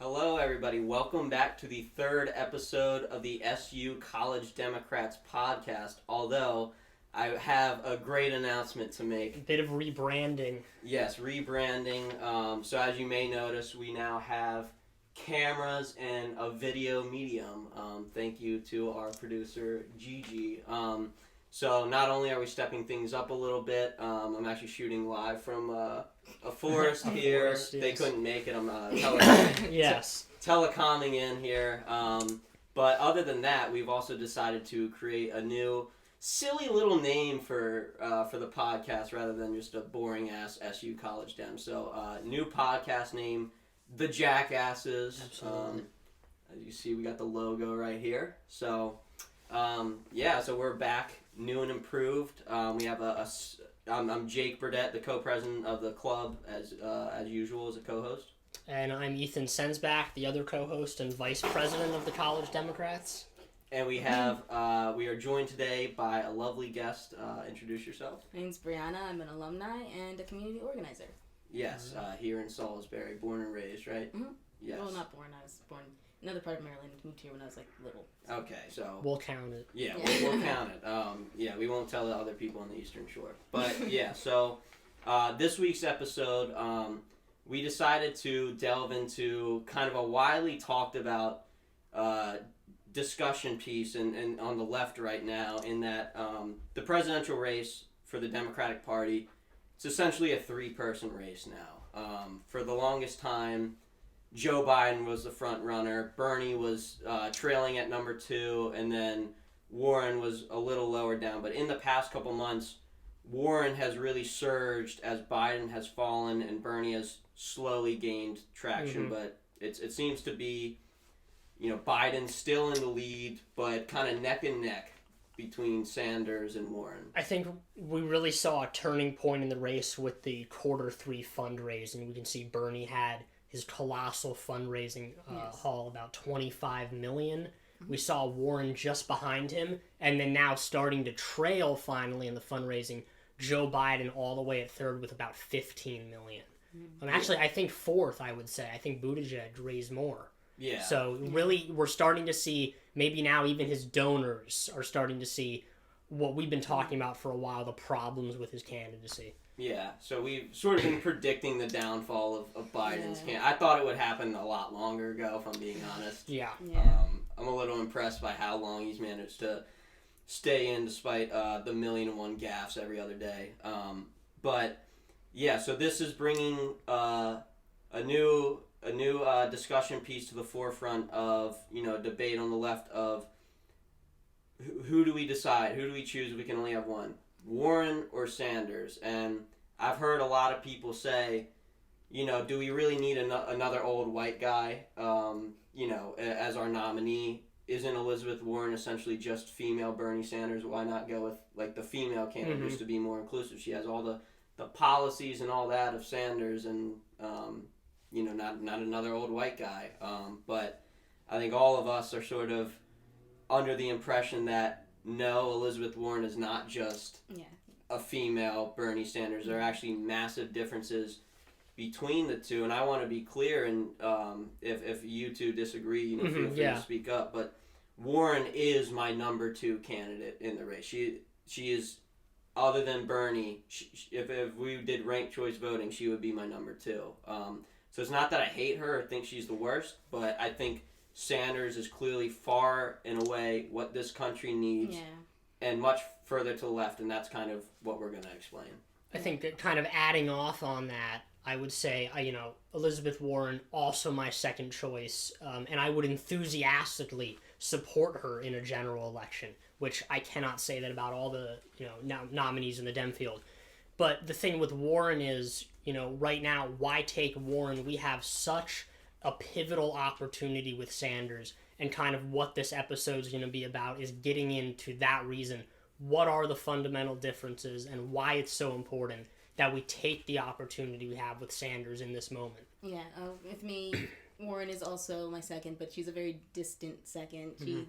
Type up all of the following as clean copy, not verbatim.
Hello, everybody. Welcome back to the third episode of the SU College Democrats podcast. Although, I have a great announcement to make. A bit of rebranding. Yes, rebranding. So as you may notice, we now have cameras and a video medium. Thank you to our producer, Gigi. So not only are we stepping things up a little bit, I'm actually shooting live from a forest here. Forest, yes. They couldn't make it. I'm telecomming in here. But other than that, we've also decided to create a new silly little name for the podcast rather than just a boring ass SU College Dem. So new podcast name, the Jackasses. Absolutely. As you see, we got the logo right here. So so we're back, new and improved. We have I'm Jake Burdett, the co-president of the club, as usual, as a co-host. And I'm Ethan Sensbach, the other co-host and vice president of the College Democrats. And we are joined today by a lovely guest. Introduce yourself. My name's Brianna. I'm an alumni and a community organizer. Yes, here in Salisbury, born and raised, right? Mm-hmm. Yes. Well, not born. I was born in another part of Maryland. Moved here when I was little. So. Okay, so we'll count it. Yeah, we'll count it. We won't tell the other people on the Eastern Shore. But yeah, so this week's episode, we decided to delve into kind of a widely talked about discussion piece and on the left right now, in that the presidential race for the Democratic Party, it's essentially a three-person race now. For the longest time, Joe Biden was the front runner, Bernie was trailing at number 2, and then Warren was a little lower down. But in the past couple months, Warren has really surged as Biden has fallen and Bernie has slowly gained traction. Mm-hmm. But it seems to be, Biden's still in the lead, but kind of neck and neck between Sanders and Warren. I think we really saw a turning point in the race with the Q3 fundraising. We can see Bernie had his colossal fundraising haul, about $25 million. Mm-hmm. We saw Warren just behind him, and then now starting to trail finally in the fundraising, Joe Biden all the way at third with about $15 million. Mm-hmm. Actually, I think fourth, I would say. I think Buttigieg raised more. Yeah. So really, we're starting to see, maybe now even his donors are starting to see what we've been talking about for a while, the problems with his candidacy. Yeah, so we've sort of been predicting the downfall of Biden's candidacy. I thought it would happen a lot longer ago, if I'm being honest. Yeah. I'm a little impressed by how long he's managed to stay in despite the 1,000,001 gaffes every other day. So this is bringing a new discussion piece to the forefront of, debate on the left of who do we decide? Who do we choose if we can only have one? Warren or Sanders? And I've heard a lot of people say, do we really need another old white guy, as our nominee? Isn't Elizabeth Warren essentially just female Bernie Sanders? Why not go with, the female candidate just to be more inclusive? She has all the policies and all that of Sanders and, not another old white guy. But I think all of us are sort of under the impression that, no, Elizabeth Warren is not just a female Bernie Sanders. There are actually massive differences between the two, and I want to be clear, and if you two disagree, feel free to speak up, but Warren is my number 2 candidate in the race. She is, other than Bernie, if we did ranked choice voting, she would be my number 2. So it's not that I hate her or think she's the worst, but I think Sanders is clearly far and away what this country needs, and much further to the left, and that's kind of what we're going to explain. I think that kind of adding off on that, I would say, Elizabeth Warren, also my second choice, and I would enthusiastically support her in a general election, which I cannot say that about all the, nominees in the Dem field. But the thing with Warren is, right now, why take Warren? We have such a pivotal opportunity with Sanders, and kind of what this episode is going to be about is getting into that reason. What are the fundamental differences and why it's so important that we take the opportunity we have with Sanders in this moment? Yeah, with me, Warren is also my second, but she's a very distant second. She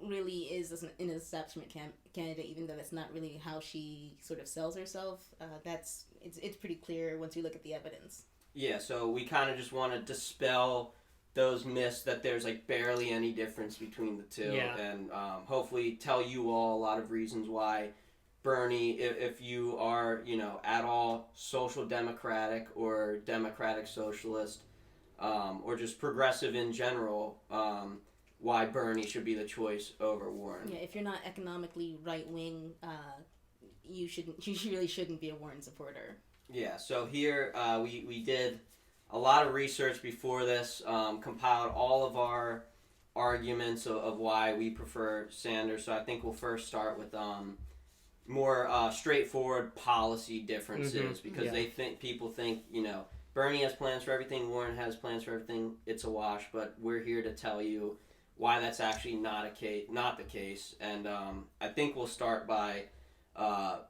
really is an establishment candidate, even though that's not really how she sort of sells herself. It's pretty clear once you look at the evidence. Yeah, so we kind of just want to dispel those myths that there's like barely any difference between the two, and hopefully tell you all a lot of reasons why Bernie, if you are, at all social democratic or democratic socialist, or just progressive in general, why Bernie should be the choice over Warren. Yeah, if you're not economically right wing, you really shouldn't be a Warren supporter. Yeah, so here we did a lot of research before this, compiled all of our arguments of why we prefer Sanders. So I think we'll first start with more straightforward policy differences, because people think, Bernie has plans for everything, Warren has plans for everything, it's a wash, but we're here to tell you why that's actually not the case. And I think we'll start by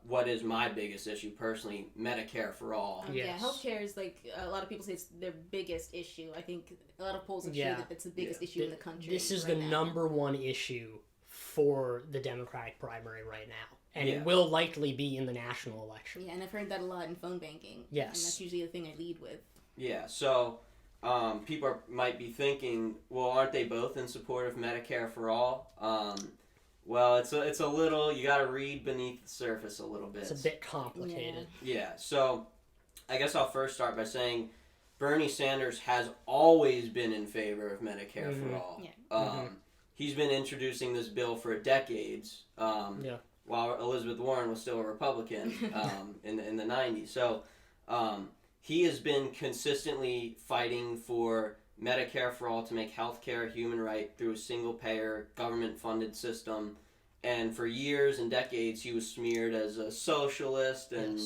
what is my biggest issue personally, Medicare for all. Yeah, healthcare is like, a lot of people say it's their biggest issue. I think a lot of polls have shown that it's the biggest issue in the country. This is the number one issue for the Democratic primary right now. And it will likely be in the national election. Yeah, and I've heard that a lot in phone banking. Yes. And that's usually the thing I lead with. Yeah, so people might be thinking, well, aren't they both in support of Medicare for all? Well, it's a little, you got to read beneath the surface a little bit. It's a bit complicated. Yeah, so I guess I'll first start by saying Bernie Sanders has always been in favor of Medicare for all. Yeah. He's been introducing this bill for decades. While Elizabeth Warren was still a Republican in the 90s. So he has been consistently fighting for Medicare for all, to make healthcare a human right through a single-payer, government-funded system. And for years and decades, he was smeared as a socialist and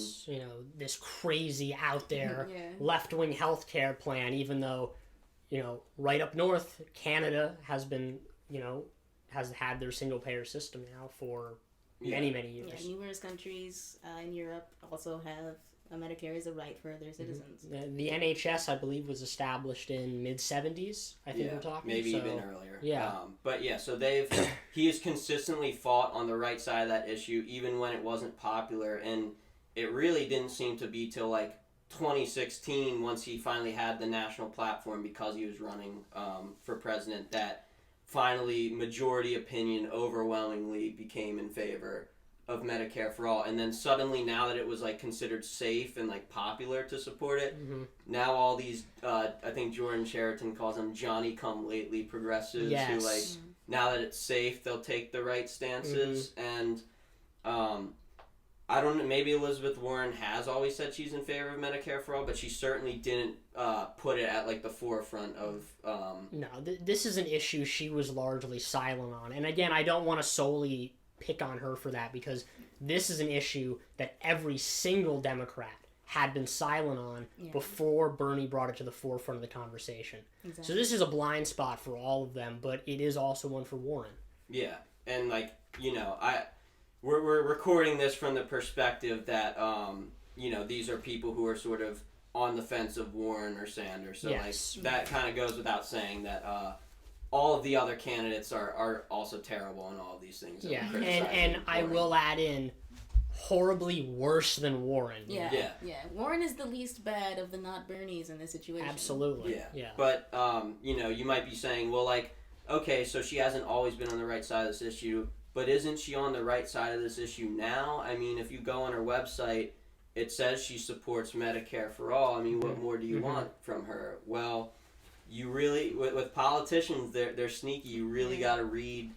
this crazy out there left-wing healthcare plan. Even though right up north, Canada has been has had their single-payer system now for many years. Yeah, numerous countries in Europe also have Medicare as a right for their citizens. The NHS, I believe, was established in mid-70s. I think we're talking. Maybe even earlier. Yeah. So he has consistently fought on the right side of that issue, even when it wasn't popular, and it really didn't seem to be till like 2016, once he finally had the national platform because he was running for president, that finally majority opinion overwhelmingly became in favor of Medicare for all. And then suddenly, now that it was like considered safe and like popular to support it, now all these I think Jordan Sheraton calls them Johnny come lately progressives who like now that it's safe they'll take the right stances. And I don't know, maybe Elizabeth Warren has always said she's in favor of Medicare for all, but she certainly didn't put it at like the forefront of no, this is an issue she was largely silent on. And again, I don't want to solely pick on her for that, because this is an issue that every single Democrat had been silent on before Bernie brought it to the forefront of the conversation. Exactly. So this is a blind spot for all of them, but it is also one for Warren. Yeah, and like, we're recording this from the perspective that these are people who are sort of on the fence of Warren or Sanders. So like that kind of goes without saying that all of the other candidates are also terrible in all of these things. Yeah, and I will add in, horribly worse than Warren. Yeah. Warren is the least bad of the not Bernies in this situation. Absolutely. Yeah. But you might be saying, well, like, okay, so she hasn't always been on the right side of this issue, but isn't she on the right side of this issue now? I mean, if you go on her website, it says she supports Medicare for all. I mean, what more do you want from her? Well, you really, with politicians, they're sneaky. You really got to read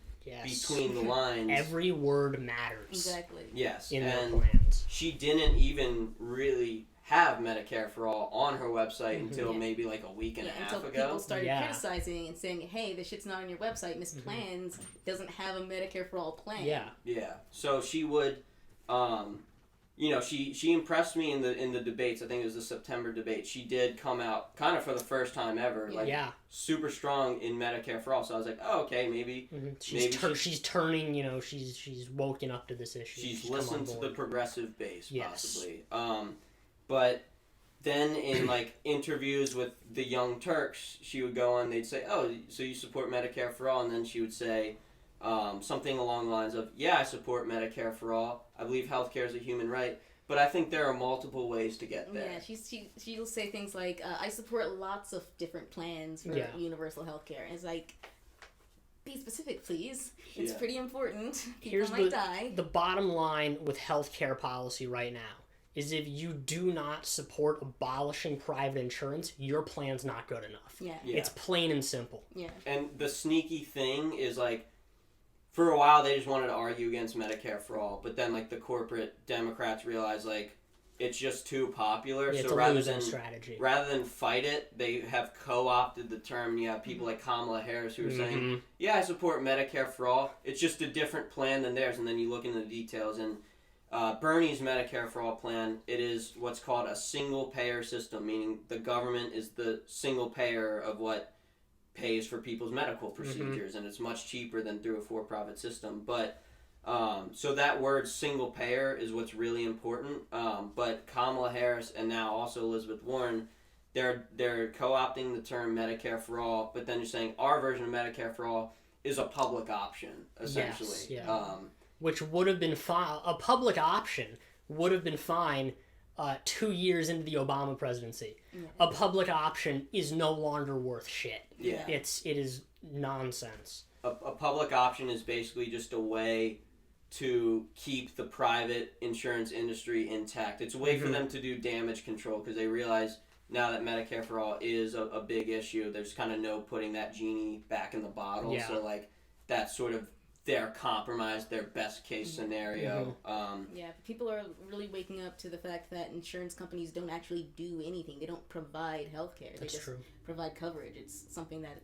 between the lines. Every word matters. Exactly. Yes. In their plans. She didn't even really have Medicare for all on her website until maybe like a week and a half ago. Until people started criticizing and saying, hey, this shit's not on your website. Miss Plans doesn't have a Medicare for all plan. Yeah. So she would, she impressed me in the debates. I think it was the September debate. She did come out kind of for the first time ever, super strong in Medicare for all. So I was like, oh, okay, maybe she's turning. She's woken up to this issue. She's listened to the progressive base, possibly. But then in like interviews with the Young Turks, she would go on. They'd say, oh, so you support Medicare for all, and then she would say, something along the lines of, yeah, I support Medicare for all. I believe healthcare is a human right. But I think there are multiple ways to get there. Yeah, she'll say things like, I support lots of different plans for universal health care. And it's like, be specific, please. It's pretty important. People might die. The bottom line with healthcare policy right now is if you do not support abolishing private insurance, your plan's not good enough. Yeah. It's plain and simple. Yeah. And the sneaky thing is, like, for a while they just wanted to argue against Medicare for all, but then, like, the corporate Democrats realized, like, it's just too popular. Yeah, so it's a rather losing than strategy. rather than fight it, they have co-opted the term. You have people like Kamala Harris who are saying, "Yeah, I support Medicare for all. It's just a different plan than theirs." And then you look into the details, and Bernie's Medicare for all plan, it is what's called a single-payer system, meaning the government is the single payer of what pays for people's medical procedures, and it's much cheaper than through a for-profit system. But so that word single payer is what's really important. But Kamala Harris and now also Elizabeth Warren, they're co-opting the term Medicare for all, but then you're saying our version of Medicare for all is a public option, essentially. Yes, yeah. Which would have been fine. A public option would have been fine 2 years into the Obama presidency. A public option is no longer worth shit. Yeah. It is nonsense. A public option is basically just a way to keep the private insurance industry intact. It's a way for them to do damage control because they realize now that Medicare for all is a big issue, there's kind of no putting that genie back in the bottle. Yeah. So, like, that's sort of their compromise, their best case scenario. Yeah, people are really waking up to the fact that insurance companies don't actually do anything. They don't provide health care. They just provide coverage. It's something that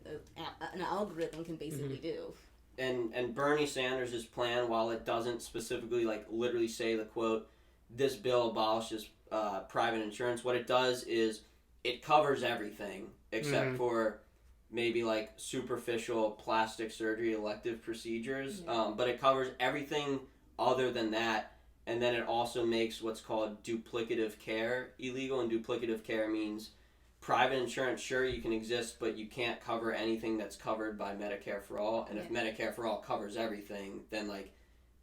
an algorithm can basically do. And Bernie Sanders' plan, while it doesn't specifically, like, literally say the quote, this bill abolishes private insurance, what it does is it covers everything except for maybe, like, superficial plastic surgery elective procedures. But it covers everything other than that. And then it also makes what's called duplicative care illegal. And duplicative care means private insurance, sure, you can exist, but you can't cover anything that's covered by Medicare for all. And if Medicare for all covers everything, then, like,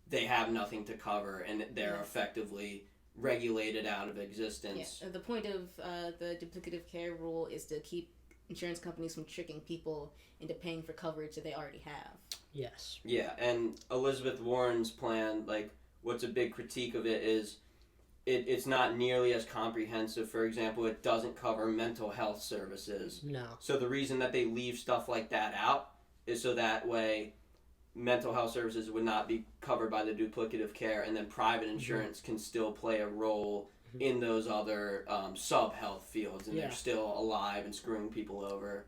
they have nothing to cover, and they're effectively regulated out of existence. Yeah. The point of the duplicative care rule is to keep insurance companies from tricking people into paying for coverage that they already have. Yes. Yeah, and Elizabeth Warren's plan, like, what's a big critique of it is it's not nearly as comprehensive. For example, it doesn't cover mental health services. No. So the reason that they leave stuff like that out is so that way mental health services would not be covered by the duplicative care, and then private insurance can still play a role in those other sub-health fields, and they're still alive and screwing people over.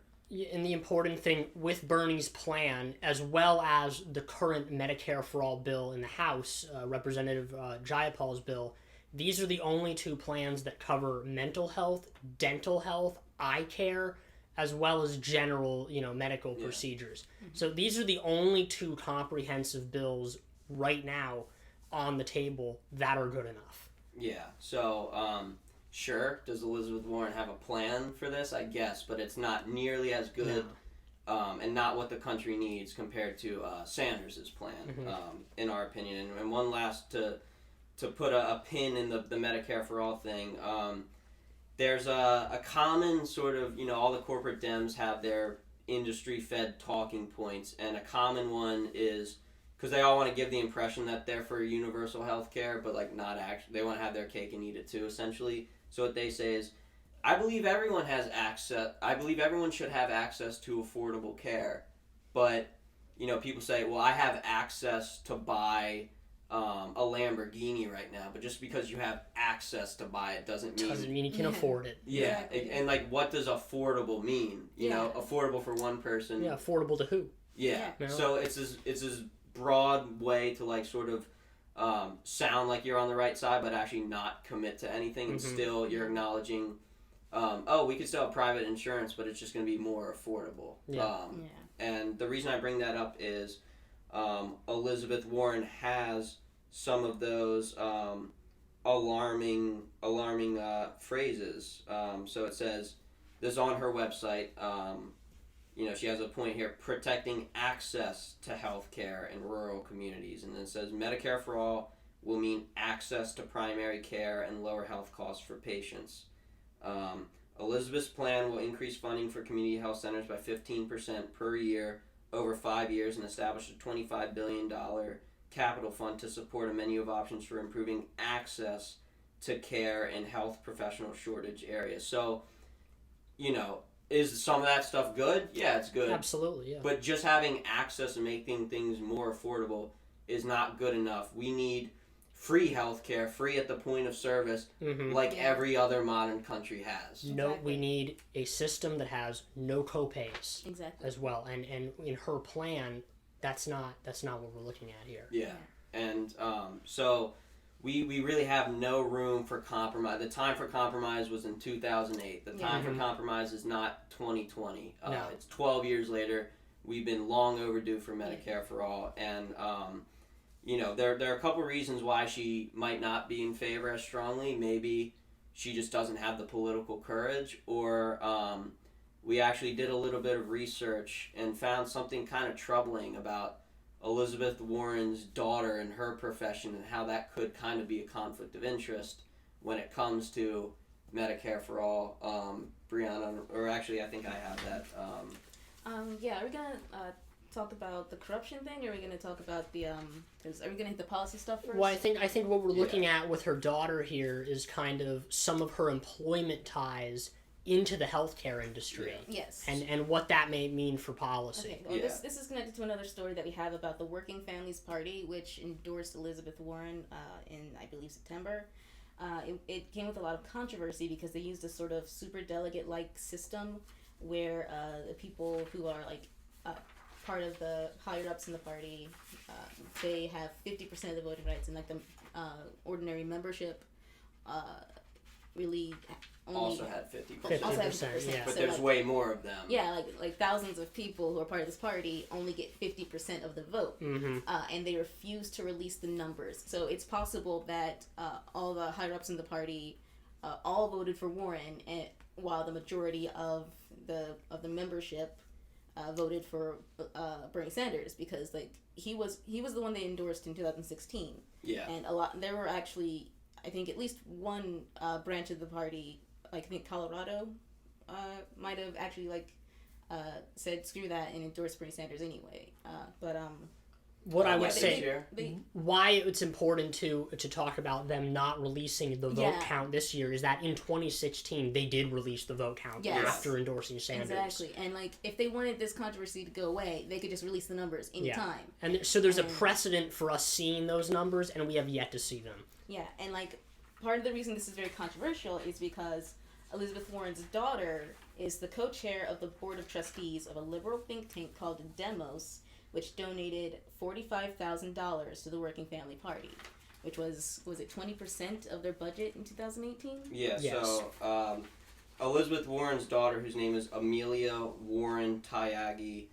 And the important thing with Bernie's plan, as well as the current Medicare for All bill in the House, Representative Jayapal's bill, these are the only two plans that cover mental health, dental health, eye care, as well as general, medical procedures. So these are the only two comprehensive bills right now on the table that are good enough. Yeah, so, sure, does Elizabeth Warren have a plan for this? I guess, but it's not nearly as good and not what the country needs compared to Sanders' plan, in our opinion. And one last, to put a pin in the Medicare for All thing, there's a common sort of, all the corporate Dems have their industry-fed talking points, and a common one is, because they all want to give the impression that they're for universal health care, but, like, not actually. They want to have their cake and eat it too, essentially. So what they say is, I believe everyone should have access to affordable care. But, people say, well, I have access to buy a Lamborghini right now, but just because you have access to buy it doesn't mean you can afford it. Yeah, and, like, what does affordable mean? You know, affordable for one person. Yeah, affordable to who? Yeah. So it's this broad way to, like, sort of sound like you're on the right side, but actually not commit to anything, and still you're acknowledging, we could still have private insurance, but it's just going to be more affordable. And the reason I bring that up is Elizabeth Warren has some of those alarming phrases. So it says, this is on her website, she has a point here, protecting access to health care in rural communities. And then it says Medicare for all will mean access to primary care and lower health costs for patients. Elizabeth's plan will increase funding for community health centers by 15% per year over 5 years and establish a $25 billion capital fund to support a menu of options for improving access to care in health professional shortage areas. So, is some of that stuff good? Yeah, it's good. Absolutely, yeah. But just having access and making things more affordable is not good enough. We need free healthcare, free at the point of service, like every other modern country has. No, we need a system that has no copays as well. And in her plan, that's not what we're looking at here. Yeah. And so we really have no room for compromise. The time for compromise was in 2008. The time for compromise is not 2020. No. It's 12 years later. We've been long overdue for Medicare for all. And, there are a couple reasons why she might not be in favor as strongly. Maybe she just doesn't have the political courage, or we actually did a little bit of research and found something kind of troubling about Elizabeth Warren's daughter and her profession and how that could kind of be a conflict of interest when it comes to Medicare for all. Brianna, or actually I think I have that. Are we going to talk about the corruption thing, or are we going to talk about the, are we going to hit the policy stuff first? Well, I think what we're looking at with her daughter here is kind of some of her employment ties into the healthcare industry. Yes. And what that may mean for policy. Okay, well, this is connected to another story that we have about the Working Families Party, which endorsed Elizabeth Warren in, I believe, September. It came with a lot of controversy because they used a sort of superdelegate-like system where the people who are, part of the higher-ups in the party, they have 50% of the voting rights, and, the ordinary membership really only also had 50%. 50%, yeah. But so there's way more of them. Yeah, like thousands of people who are part of this party only get 50% of the vote, and they refuse to release the numbers. So it's possible that all the higher ups in the party all voted for Warren, while the majority of the membership voted for Bernie Sanders, because he was the one they endorsed in 2016. Yeah, and there were actually, I think, at least one branch of the party, I think Colorado, might have actually said screw that and endorsed Bernie Sanders anyway. What I would say, why it's important to talk about them not releasing the vote count this year is that in 2016 they did release the vote count after endorsing Sanders. Exactly, and if they wanted this controversy to go away, they could just release the numbers anytime. And so there's a precedent for us seeing those numbers, and we have yet to see them. Yeah, and part of the reason this is very controversial is because Elizabeth Warren's daughter is the co-chair of the board of trustees of a liberal think tank called Demos, which donated $45,000 to the Working Family Party, which was it 20% of their budget in 2018? Yeah, yes. So Elizabeth Warren's daughter, whose name is Amelia Warren Tyagi,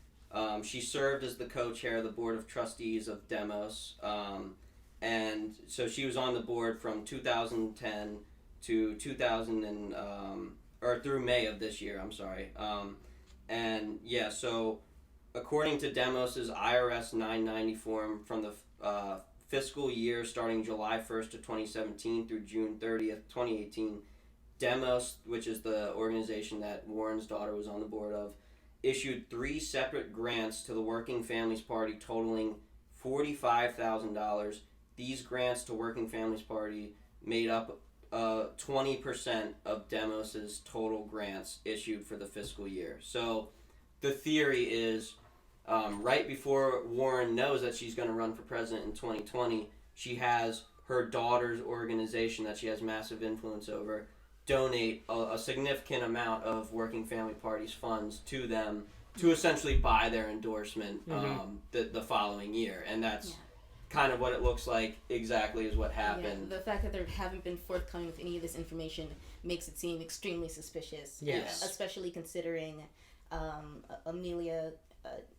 she served as the co-chair of the board of trustees of Demos, and so she was on the board from 2010 to 2000 or through May of this year, I'm sorry. So according to Demos's IRS 990 form from the fiscal year starting July 1st of 2017 through June 30th, 2018, Demos, which is the organization that Warren's daughter was on the board of, issued 3 separate grants to the Working Families Party totaling $45,000. These grants to Working Families Party made up 20% of Demos's total grants issued for the fiscal year. So the theory is right before Warren knows that she's going to run for president in 2020, she has her daughter's organization that she has massive influence over donate a significant amount of Working Family Party's funds to them to essentially buy their endorsement the following year. And that's kind of what it looks like exactly is what happened. Yeah, the fact that they haven't been forthcoming with any of this information makes it seem extremely suspicious. Yes. Especially considering Amelia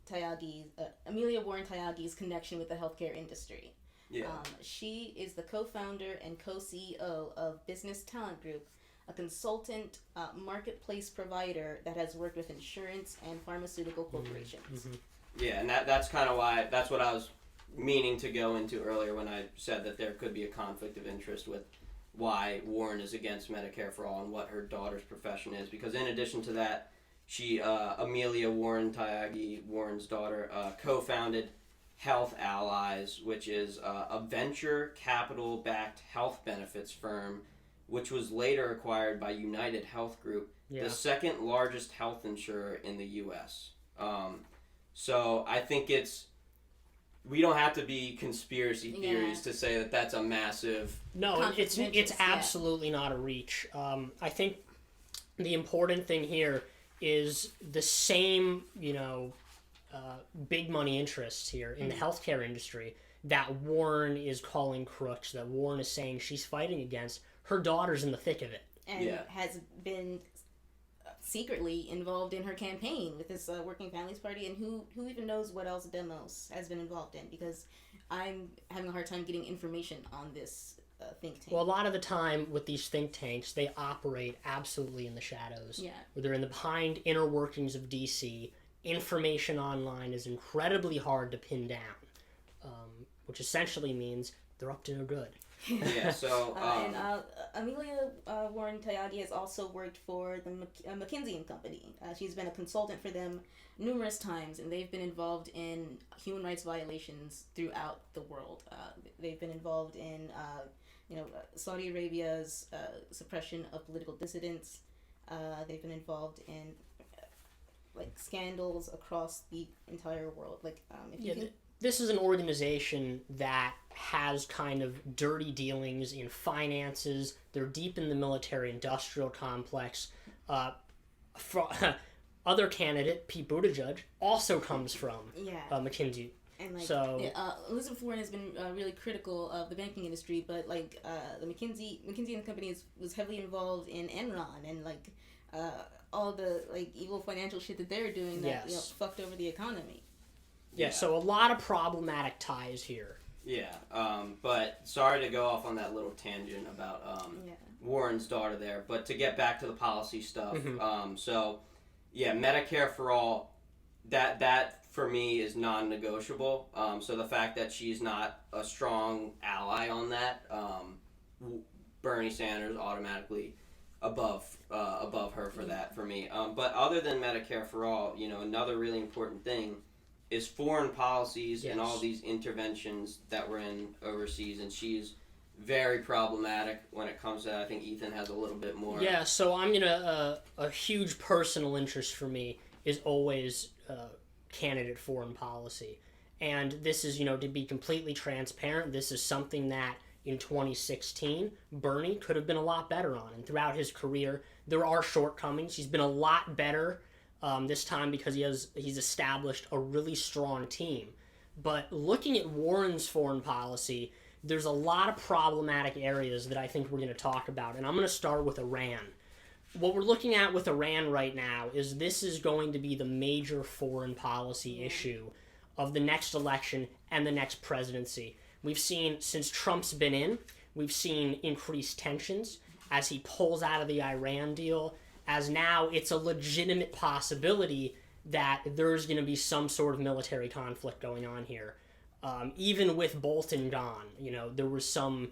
Warren Tyagi's connection with the healthcare industry. Yeah. She is the co-founder and co-CEO of Business Talent Group, a consultant marketplace provider that has worked with insurance and pharmaceutical corporations. Yeah, and that's kind of why, that's what I was meaning to go into earlier when I said that there could be a conflict of interest with why Warren is against Medicare for All and what her daughter's profession is. Because in addition to that, she, Amelia Warren Tyagi, Warren's daughter, co-founded Health Allies, which is a venture capital-backed health benefits firm, which was later acquired by United Health Group, the second largest health insurer in the U.S. So I think we don't have to be conspiracy theories to say that that's a massive... No, it's absolutely not a reach. I think the important thing here is the same, big money interests here in the healthcare industry that Warren is calling crooks, that Warren is saying she's fighting against. Her daughter's in the thick of it. And has been secretly involved in her campaign with this Working Families Party, and who even knows what else Demos has been involved in, because I'm having a hard time getting information on this think tank. Well, a lot of the time with these think tanks, they operate absolutely in the shadows. Yeah. Where they're in the behind inner workings of DC. Information online is incredibly hard to pin down, which essentially means they're up to no good. Yeah, so... and Amelia Warren Tyagi has also worked for the McKinsey and Company. She's been a consultant for them numerous times, and they've been involved in human rights violations throughout the world. They've been involved in, Saudi Arabia's suppression of political dissidents. They've been involved in, scandals across the entire world. This is an organization that has kind of dirty dealings in finances. They're deep in the military-industrial complex. Other candidate, Pete Buttigieg, also comes from McKinsey. And Elizabeth Warren has been really critical of the banking industry, but the McKinsey and Company was heavily involved in Enron and all the evil financial shit that they're doing that fucked over the economy. Yeah, so a lot of problematic ties here. Yeah, but sorry to go off on that little tangent about Warren's daughter there, but to get back to the policy stuff, Medicare for All, that for me is non-negotiable. So the fact that she's not a strong ally on that, Bernie Sanders automatically above her for that for me. But other than Medicare for All, another really important thing is foreign policies and all these interventions that we're in overseas, and she's very problematic when it comes to that. I think Ethan has a little bit more. Yeah, so I'm gonna a huge personal interest for me is always candidate foreign policy, and this is to be completely transparent. This is something that in 2016 Bernie could have been a lot better on, and throughout his career there are shortcomings. He's been a lot better. This time because he's established a really strong team. But looking at Warren's foreign policy, there's a lot of problematic areas that I think we're going to talk about. And I'm going to start with Iran. What we're looking at with Iran right now is this is going to be the major foreign policy issue of the next election and the next presidency. We've seen, since Trump's been in, we've seen increased tensions as he pulls out of the Iran deal, as now it's a legitimate possibility that there's going to be some sort of military conflict going on here. Even with Bolton gone, there was some,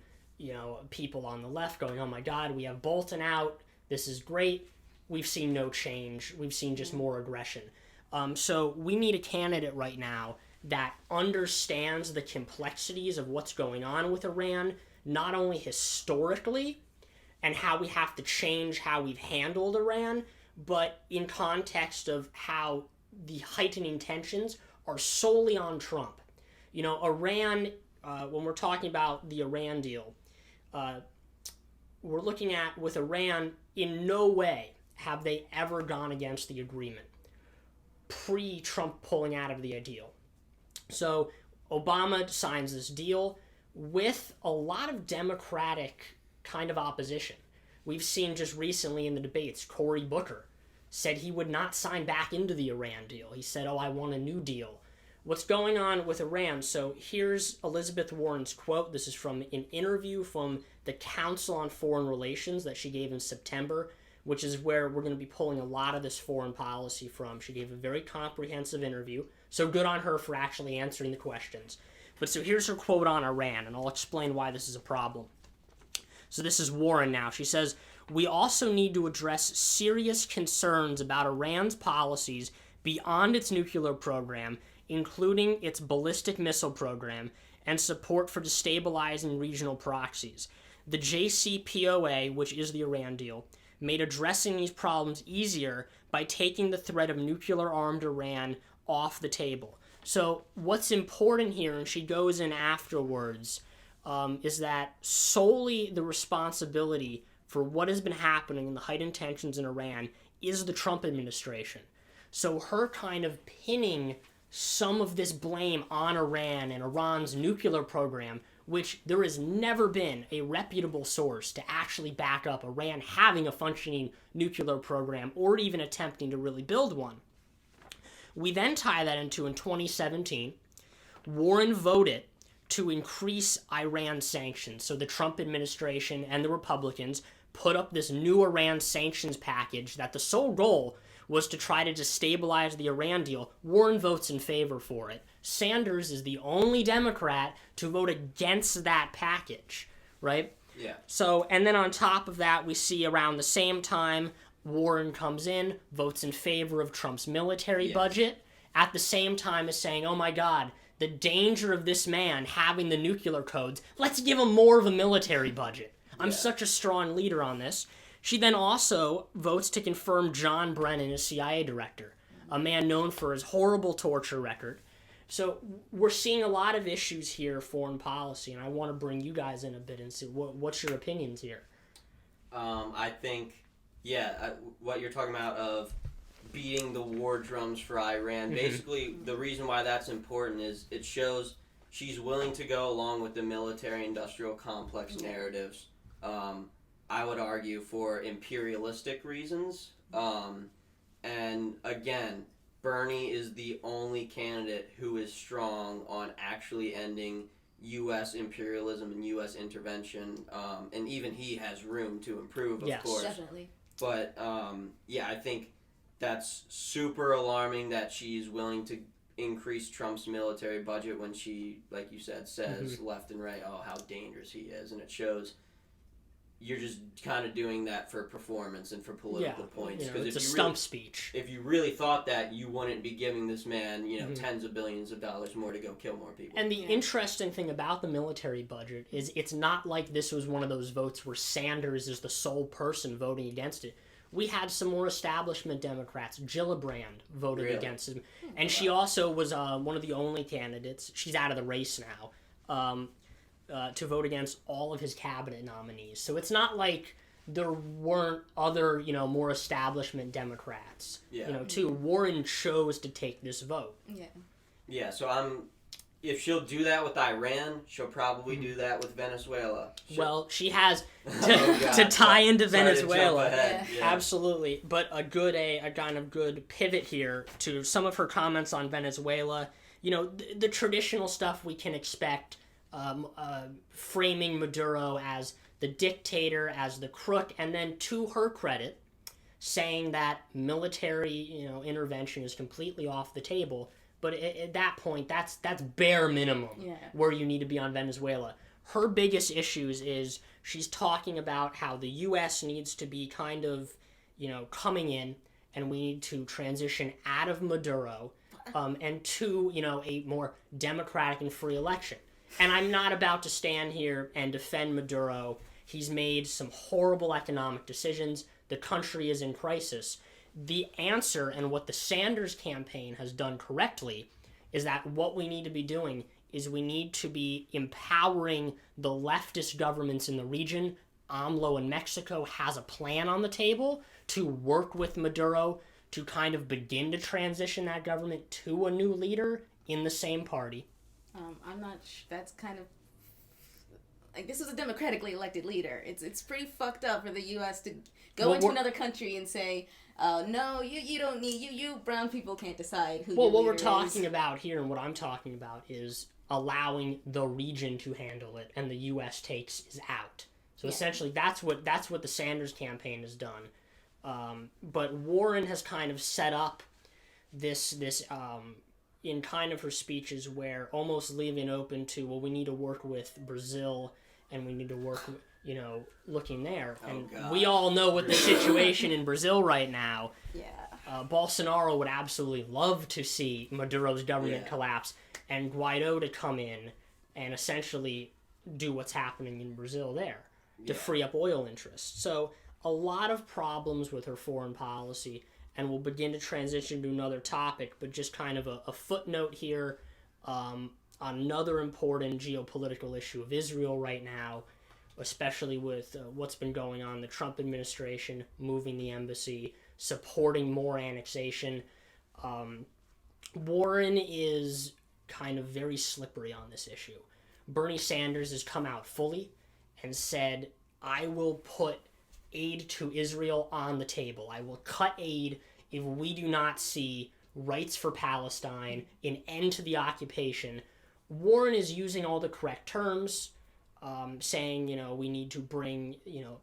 people on the left going, oh my God, we have Bolton out, this is great. We've seen no change. We've seen just more aggression. So we need a candidate right now that understands the complexities of what's going on with Iran, not only historically, and how we have to change how we've handled Iran, but in context of how the heightening tensions are solely on Trump. Iran, when we're talking about the Iran deal, we're looking at with Iran, in no way have they ever gone against the agreement pre-Trump pulling out of the deal. So Obama signs this deal with a lot of Democratic kind of opposition. We've seen just recently in the debates, Cory Booker said he would not sign back into the Iran deal. He said, I want a new deal. what's going on with Iran? So here's Elizabeth Warren's quote. This is from an interview from the Council on Foreign Relations that she gave in September, which is where we're going to be pulling a lot of this foreign policy from. She gave a very comprehensive interview, so good on her for actually answering the questions. But so here's her quote on Iran, and I'll explain why this is a problem. So this is Warren now. She says, "We also need to address serious concerns about Iran's policies beyond its nuclear program, including its ballistic missile program, and support for destabilizing regional proxies. The JCPOA, which is the Iran deal, made addressing these problems easier by taking the threat of nuclear-armed Iran off the table." So what's important here, and she goes in afterwards, is that solely the responsibility for what has been happening in the heightened tensions in Iran is the Trump administration. So her kind of pinning some of this blame on Iran and Iran's nuclear program, which there has never been a reputable source to actually back up Iran having a functioning nuclear program or even attempting to really build one. We then tie that into, in 2017, Warren voted to increase Iran sanctions. So the Trump administration and the Republicans put up this new Iran sanctions package that the sole goal was to try to destabilize the Iran deal. Warren votes in favor for it. Sanders is the only Democrat to vote against that package, right? Yeah. So, and then on top of that, we see around the same time, Warren comes in, votes in favor of Trump's military budget, at the same time as saying, oh my God, the danger of this man having the nuclear codes, let's give him more of a military budget. I'm such a strong leader on this. She then also votes to confirm John Brennan as CIA director, a man known for his horrible torture record. So we're seeing a lot of issues here, foreign policy, and I want to bring you guys in a bit and see what's your opinions here. I think, what you're talking about of beating the war drums for Iran, basically the reason why that's important is it shows she's willing to go along with the military-industrial complex narratives. I would argue for imperialistic reasons. And again, Bernie is the only candidate who is strong on actually ending U.S. imperialism and U.S. intervention. And even he has room to improve, of course. Definitely. But, I think that's super alarming that she's willing to increase Trump's military budget when she, like you said, says left and right, oh, how dangerous he is. And it shows you're just kind of doing that for performance and for political points. You know, it's a stump speech. If you really thought that, you wouldn't be giving this man, tens of billions of dollars more to go kill more people. And the interesting thing about the military budget is it's not like this was one of those votes where Sanders is the sole person voting against it. We had some more establishment Democrats. Gillibrand voted against him. And she also was one of the only candidates, she's out of the race now, to vote against all of his cabinet nominees. So it's not like there weren't other, more establishment Democrats. Too. Warren chose to take this vote. Yeah, so if she'll do that with Iran, she'll probably do that with Venezuela. Well, she has to tie into Venezuela. Yeah. Absolutely. But a kind of good pivot here to some of her comments on Venezuela. The traditional stuff we can expect, framing Maduro as the dictator, as the crook, and then to her credit, saying that military, intervention is completely off the table. But at that point, that's bare minimum where you need to be on Venezuela. Her biggest issues is she's talking about how the U.S. needs to be kind of, coming in, and we need to transition out of Maduro and to, a more democratic and free election. And I'm not about to stand here and defend Maduro. He's made some horrible economic decisions. The country is in crisis. The answer, and what the Sanders campaign has done correctly, is that what we need to be doing is we need to be empowering the leftist governments in the region. AMLO in Mexico has a plan on the table to work with Maduro to kind of begin to transition that government to a new leader in the same party. I'm not that's kind of like, this was a democratically elected leader. It's pretty fucked up for the U.S. to go into another country and say, no, you don't need, you brown people can't decide who your what leader we're talking is. about here, and what I'm talking about, is allowing the region to handle it, and the U.S. takes is out. So essentially, that's what the Sanders campaign has done. But Warren has kind of set up this in kind of her speeches, where almost leaving open to, well, we need to work with Brazil, and we need to work, looking there. And we all know what the situation in Brazil right now. Yeah. Bolsonaro would absolutely love to see Maduro's government collapse, and Guaido to come in and essentially do what's happening in Brazil there to free up oil interests. So a lot of problems with her foreign policy, and we'll begin to transition to another topic, but just kind of a footnote here on another important geopolitical issue of Israel right now, especially with what's been going on, the Trump administration moving the embassy, supporting more annexation. Warren is kind of very slippery on this issue. Bernie Sanders has come out fully and said, I will put aid to Israel on the table. I will cut aid if we do not see rights for Palestine, an end to the occupation. Warren is using all the correct terms, saying, we need to bring,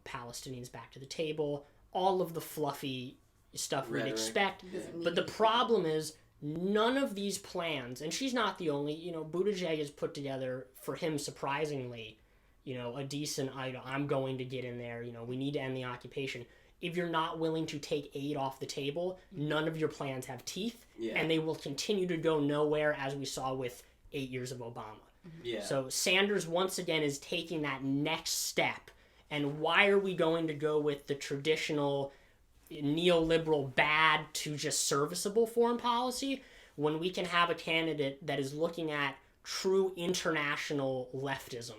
Palestinians back to the table, all of the fluffy stuff we'd expect. But the problem is, none of these plans, and she's not the only, Buttigieg has put together, for him surprisingly, a decent item. I'm going to get in there, we need to end the occupation. If you're not willing to take aid off the table, none of your plans have teeth, and they will continue to go nowhere, as we saw with 8 years of Obama. Yeah. So Sanders, once again, is taking that next step. And why are we going to go with the traditional neoliberal bad to just serviceable foreign policy when we can have a candidate that is looking at true international leftism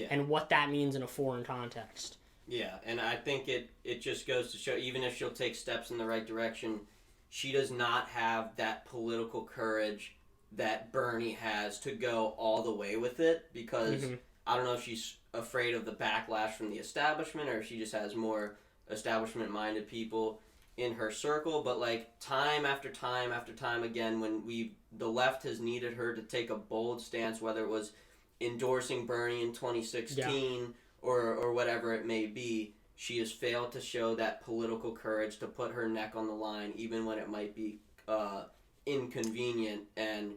and what that means in a foreign context? Yeah, and I think it just goes to show, even if she'll take steps in the right direction, she does not have that political courage that Bernie has to go all the way with it, because I don't know if she's afraid of the backlash from the establishment, or if she just has more establishment-minded people in her circle. But like time after time after time again, when the left has needed her to take a bold stance, whether it was endorsing Bernie in 2016 or whatever it may be, she has failed to show that political courage to put her neck on the line, even when it might be inconvenient. And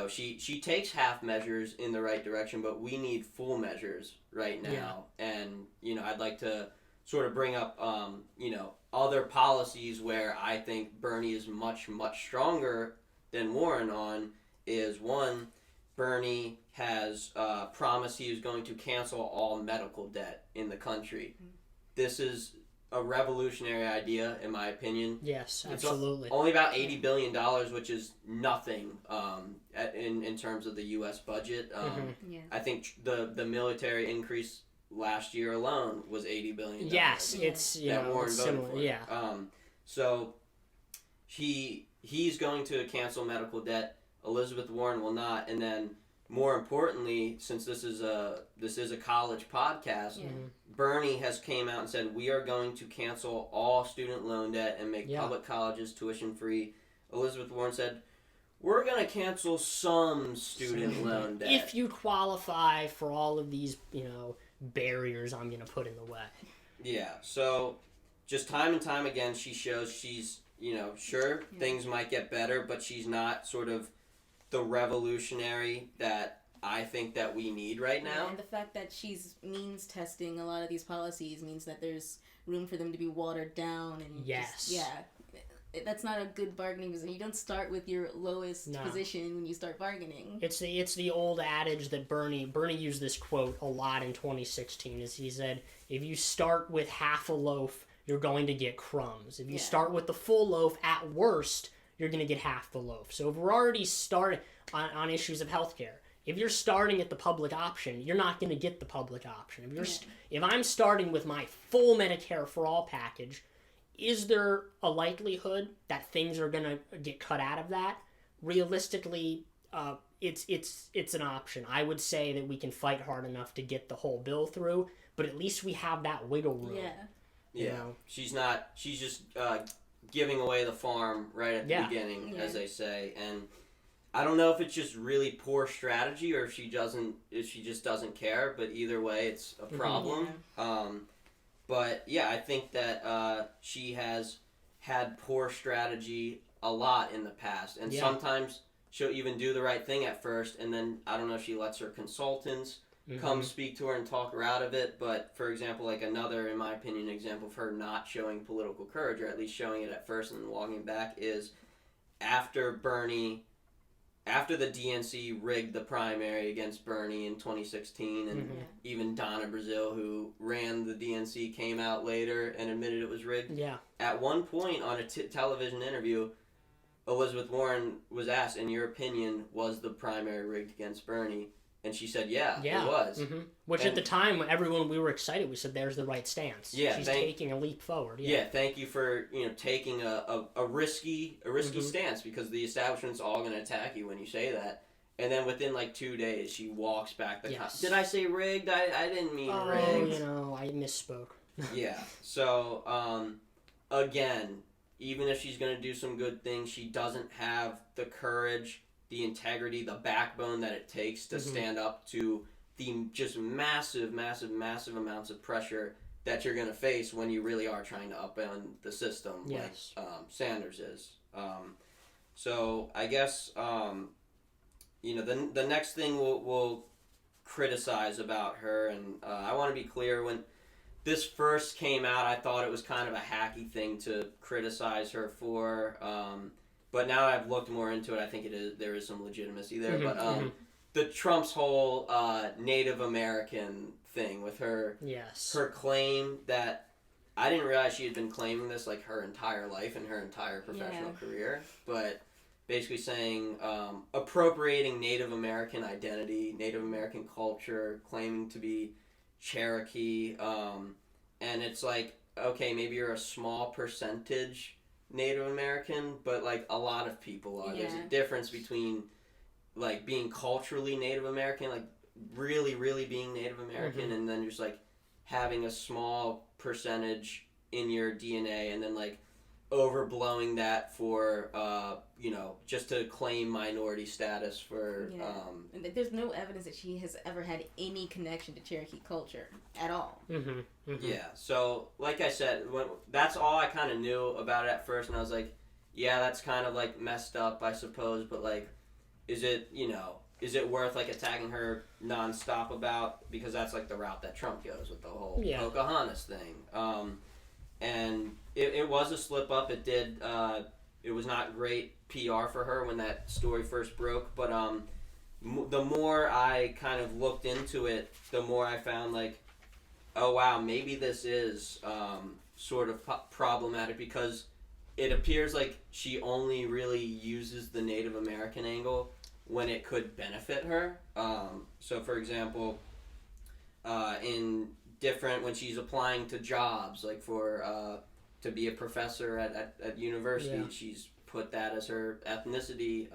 she takes half measures in the right direction, but we need full measures right now. And I'd like to sort of bring up other policies where I think Bernie is much, much stronger than Warren on. Is one, Bernie has promised he is going to cancel all medical debt in the country. This is a revolutionary idea, in my opinion. Yes, absolutely. It's only about $80 billion, which is nothing in terms of the U.S. budget. I think the military increase last year alone was $80 billion. Yes, it's Warren it's voted similar. for. Yeah. So he's going to cancel medical debt. Elizabeth Warren will not. And then, more importantly, since this is a college podcast, Bernie has came out and said, we are going to cancel all student loan debt and make public colleges tuition free. Elizabeth Warren said, we're going to cancel some student loan debt. If you qualify for all of these, barriers I'm going to put in the way. Yeah, so just time and time again, she shows she's, sure, things might get better, but she's not sort of the revolutionary that I think that we need right now. And the fact that she's means testing a lot of these policies means that there's room for them to be watered down. And that's not a good bargaining position. You don't start with your lowest position when you start bargaining. It's the old adage that Bernie used this quote a lot in 2016. Is he said, if you start with half a loaf, you're going to get crumbs. If you start with the full loaf, at worst, you're going to get half the loaf. So if we're already starting on issues of healthcare, if you're starting at the public option, you're not going to get the public option. If I'm starting with my full Medicare for all package, is there a likelihood that things are going to get cut out of that? Realistically, it's an option. I would say that we can fight hard enough to get the whole bill through, but at least we have that wiggle room. Yeah. Yeah. know? She's just giving away the farm right at the beginning, as they say. And I don't know if it's just really poor strategy or if she just doesn't care, but either way, it's a problem. But yeah, I think that she has had poor strategy a lot in the past, and sometimes she'll even do the right thing at first, and then I don't know if she lets her consultants come speak to her and talk her out of it. But for example, like another, in my opinion, example of her not showing political courage, or at least showing it at first and then walking back, is after the DNC rigged the primary against Bernie in 2016, and even Donna Brazile, who ran the DNC, came out later and admitted it was rigged. Yeah. At one point on a television interview, Elizabeth Warren was asked, in your opinion, was the primary rigged against Bernie? And she said, yeah. It was. Which at the time, we were excited. We said, there's the right stance. Yeah, she's taking a leap forward. Yeah, thank you for taking a risky stance, because the establishment's all going to attack you when you say that. And then within like 2 days, she walks back the Did I say rigged? I didn't mean rigged. I misspoke. Yeah. So, again, even if she's going to do some good things, she doesn't have the courage, the integrity, the backbone that it takes to stand up to the just massive amounts of pressure that you're going to face when you really are trying to upend the system, like Sanders is. So I guess the next thing we'll criticize about her, and I want to be clear, when this first came out, I thought it was kind of a hacky thing to criticize her for. But now I've looked more into it, I think there is some legitimacy there. But the Trump's whole Native American thing with her, her claim that I didn't realize she had been claiming this like her entire life and her entire professional career, but basically saying appropriating Native American identity, Native American culture, claiming to be Cherokee, and it's like, okay, maybe you're a small percentage Native American, but like a lot of people are. There's a difference between like being culturally Native American, like really being Native American, and then just like having a small percentage in your DNA, and then like overblowing that for just to claim minority status for and there's no evidence that she has ever had any connection to Cherokee culture at all. Yeah, so like I said, that's all I kind of knew about it at first, and I was like, yeah, that's kind of like messed up, I suppose, but like, is it worth like attacking her nonstop about, because that's like the route that Trump goes with the whole Pocahontas thing. And it was a slip up. It was not great PR for her when that story first broke, but the more I kind of looked into it, the more I found like, oh wow, maybe this is sort of problematic, because it appears like she only really uses the Native American angle when it could benefit her. So for example, when she's applying to jobs, like for to be a professor at university, she's put that as her ethnicity,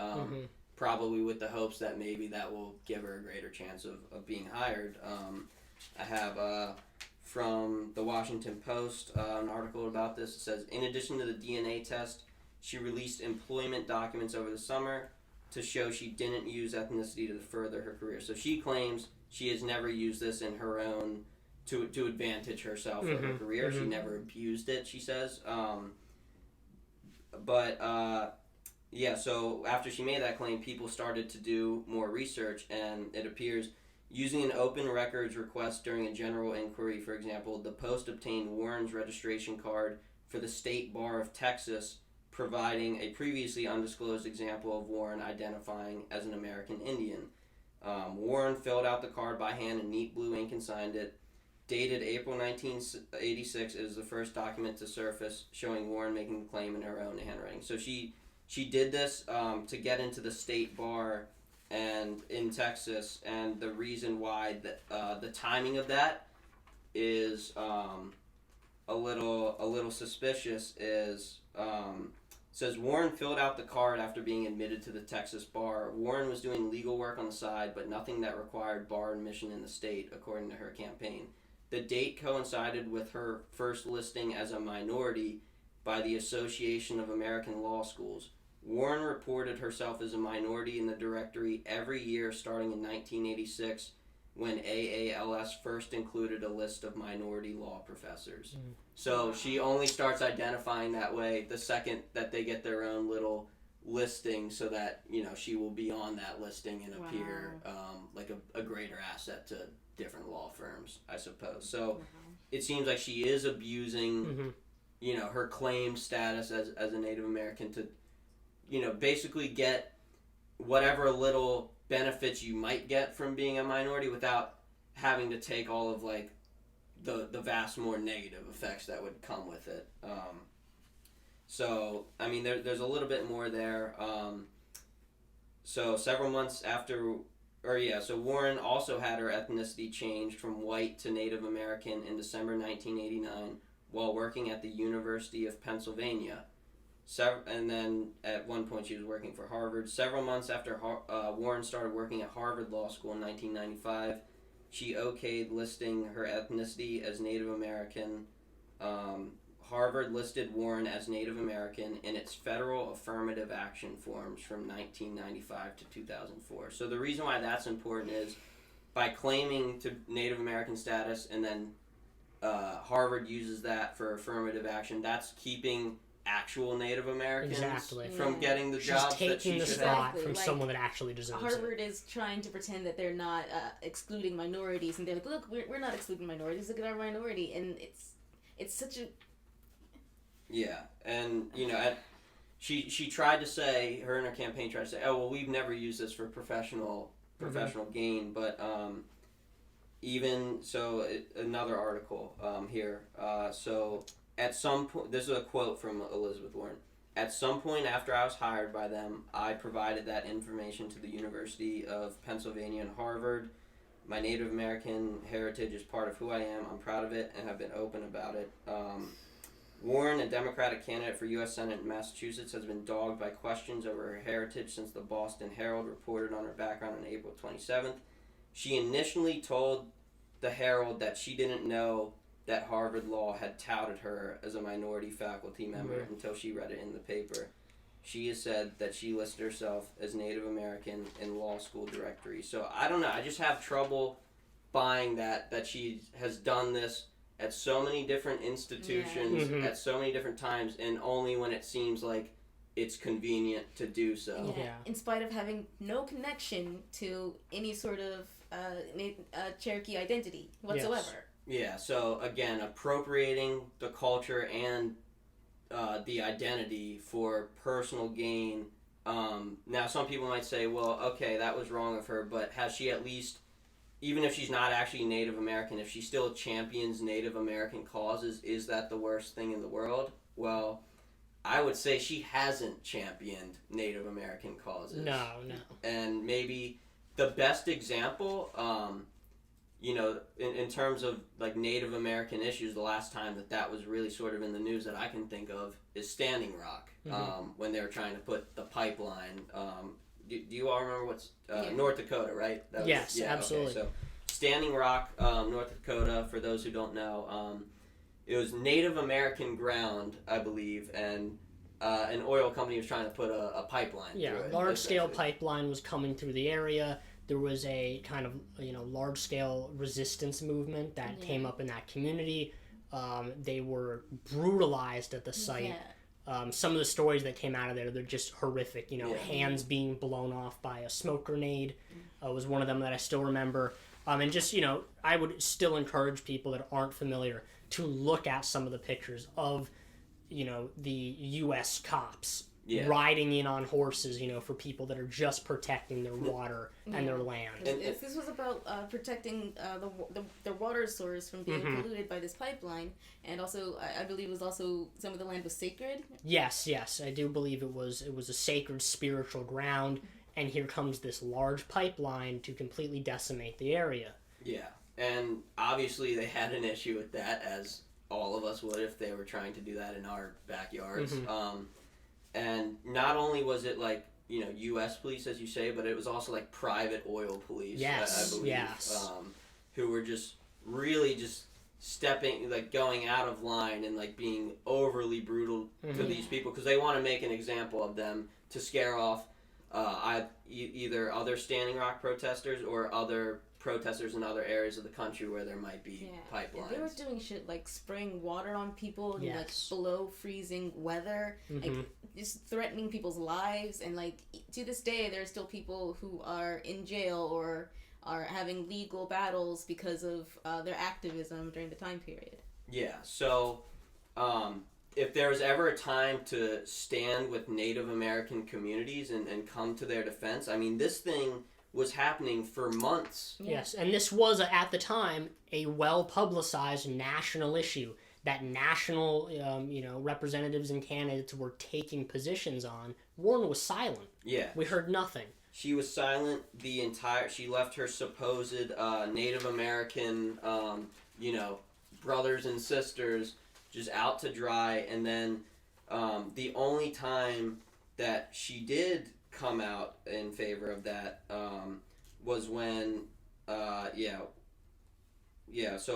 probably with the hopes that maybe that will give her a greater chance of being hired. I have from the Washington Post an article about this. It says, in addition to the DNA test, she released employment documents over the summer to show she didn't use ethnicity to further her career. So she claims she has never used this in her own to advantage herself for her career. She never abused it, she says. So after she made that claim, people started to do more research, and it appears using an open records request during a general inquiry, for example, the Post obtained Warren's registration card for the State Bar of Texas, providing a previously undisclosed example of Warren identifying as an American Indian. Warren filled out the card by hand in neat blue ink and signed it. Dated April 1986, it is the first document to surface showing Warren making the claim in her own handwriting. So she did this to get into the state bar and in Texas, and the reason why the timing of that is a little suspicious is says Warren filled out the card after being admitted to the Texas bar. Warren was doing legal work on the side, but nothing that required bar admission in the state, according to her campaign. The date coincided with her first listing as a minority by the Association of American Law Schools. Warren reported herself as a minority in the directory every year starting in 1986, when AALS first included a list of minority law professors. So she only starts identifying that way the second that they get their own little listing, so that, you know, she will be on that listing and appear like a greater asset to different law firms, I suppose. So it seems like she is abusing, you know, her claimed status as a Native American to, you know, basically get whatever little benefits you might get from being a minority without having to take all of, like, the vast more negative effects that would come with it. So, I mean, there's a little bit more there. So several months after, so Warren also had her ethnicity changed from white to Native American in December 1989 while working at the University of Pennsylvania. And then at one point she was working for Harvard. Several months after Warren started working at Harvard Law School in 1995, she okayed listing her ethnicity as Native American. Harvard listed Warren as Native American in its federal affirmative action forms from 1995 to 2004. So the reason why that's important is by claiming to Native American status, and then Harvard uses that for affirmative action, that's keeping actual Native Americans from getting the jobs that she should have. She's taking the spot from someone that actually deserves it. Harvard is trying to pretend that they're not excluding minorities, and they're like, look, we're not excluding minorities, look at our minority, and it's such a... Yeah, and, you know, she tried to say, her and her campaign tried to say, oh, well, we've never used this for professional gain, but even, so, another article here, so... At some point, this is a quote from Elizabeth Warren. At some point after I was hired by them, I provided that information to the University of Pennsylvania and Harvard. My Native American heritage is part of who I am. I'm proud of it and have been open about it. Warren, a Democratic candidate for U.S. Senate in Massachusetts, has been dogged by questions over her heritage since the Boston Herald reported on her background on April 27th. She initially told the Herald that she didn't know that Harvard Law had touted her as a minority faculty member until she read it in the paper. She has said that she listed herself as Native American in law school directory. So I don't know. I just have trouble buying that she has done this at so many different institutions at so many different times, and only when it seems like it's convenient to do so. Yeah. In spite of having no connection to any sort of Cherokee identity whatsoever. Yes. Yeah, so again, appropriating the culture and the identity for personal gain. Now, some people might say, well, okay, that was wrong of her, but has she at least, even if she's not actually Native American, if she still champions Native American causes, is that the worst thing in the world? Well, I would say she hasn't championed Native American causes. No. And maybe the best example... you know, in terms of, like, Native American issues, the last time that was really sort of in the news that I can think of is Standing Rock, when they were trying to put the pipeline. Do you all remember what's... North Dakota, right? Yes, absolutely. Okay, so Standing Rock, North Dakota, for those who don't know, it was Native American ground, I believe, and an oil company was trying to put a pipeline through it. Large-scale pipeline was coming through the area. There was a kind of, you know, large-scale resistance movement that came up in that community. They were brutalized at the site. Some of the stories that came out of there, they're just horrific. You know, hands being blown off by a smoke grenade was one of them that I still remember. And just, you know, I would still encourage people that aren't familiar to look at some of the pictures of, you know, the U.S. cops riding in on horses, you know, for people that are just protecting their water and their land. This was about protecting the water source from being polluted by this pipeline, and also I believe it was also some of the land was sacred. Yes, I do believe it was a sacred spiritual ground, and here comes this large pipeline to completely decimate the area. Yeah, and obviously they had an issue with that, as all of us would if they were trying to do that in our backyards. and not only was it like, you know, U.S. police, as you say, but it was also like private oil police. Yes, I believe, yes. Who were just really just stepping, like going out of line and like being overly brutal to these people because they want to make an example of them to scare off either other Standing Rock protesters or other protesters in other areas of the country where there might be pipelines. They were doing shit like spraying water on people in like Yes. below freezing weather, like just threatening people's lives. And like to this day, there are still people who are in jail or are having legal battles because of their activism during the time period. Yeah. So, if there was ever a time to stand with Native American communities and come to their defense, I mean, this thing was happening for months. Yes, and this was, at the time, a well-publicized national issue that national, representatives and candidates were taking positions on. Warren was silent. Yeah. We heard nothing. She was silent she left her supposed Native American, brothers and sisters just out to dry, and then the only time that she did come out in favor of that was when this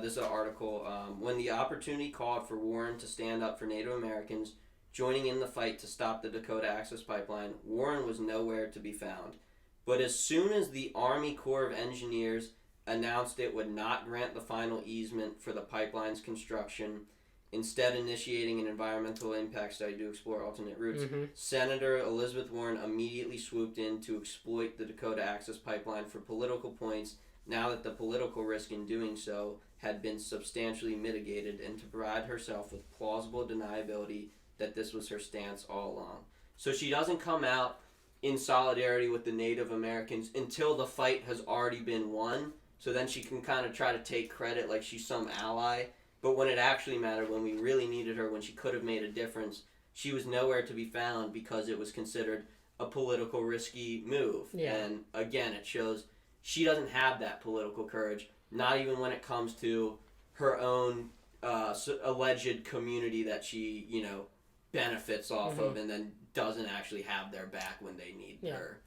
is an article when the opportunity called for Warren to stand up for Native Americans joining in the fight to stop the Dakota Access Pipeline. Warren was nowhere to be found, but as soon as the Army Corps of Engineers announced it would not grant the final easement for the pipeline's construction, instead initiating an environmental impact study to explore alternate routes, Senator Elizabeth Warren immediately swooped in to exploit the Dakota Access Pipeline for political points now that the political risk in doing so had been substantially mitigated, and to provide herself with plausible deniability that this was her stance all along. So she doesn't come out in solidarity with the Native Americans until the fight has already been won, so then she can kind of try to take credit like she's some ally. But when it actually mattered, when we really needed her, when she could have made a difference, she was nowhere to be found because it was considered a political risky move. Yeah. And again, it shows she doesn't have that political courage, not even when it comes to her own alleged community that she, benefits off of and then doesn't actually have their back when they need her.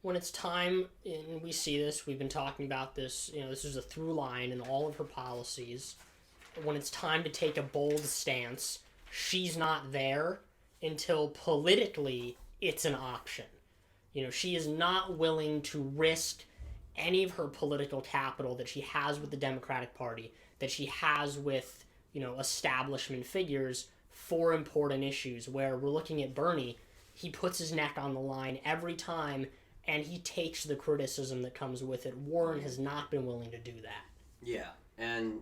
When it's time, and we see this, we've been talking about this, this is a through line in all of her policies. When it's time to take a bold stance, she's not there until politically it's an option. She is not willing to risk any of her political capital that she has with the Democratic Party, that she has with, establishment figures for important issues, where we're looking at Bernie. He puts his neck on the line every time, and he takes the criticism that comes with it. Warren has not been willing to do that. Yeah, and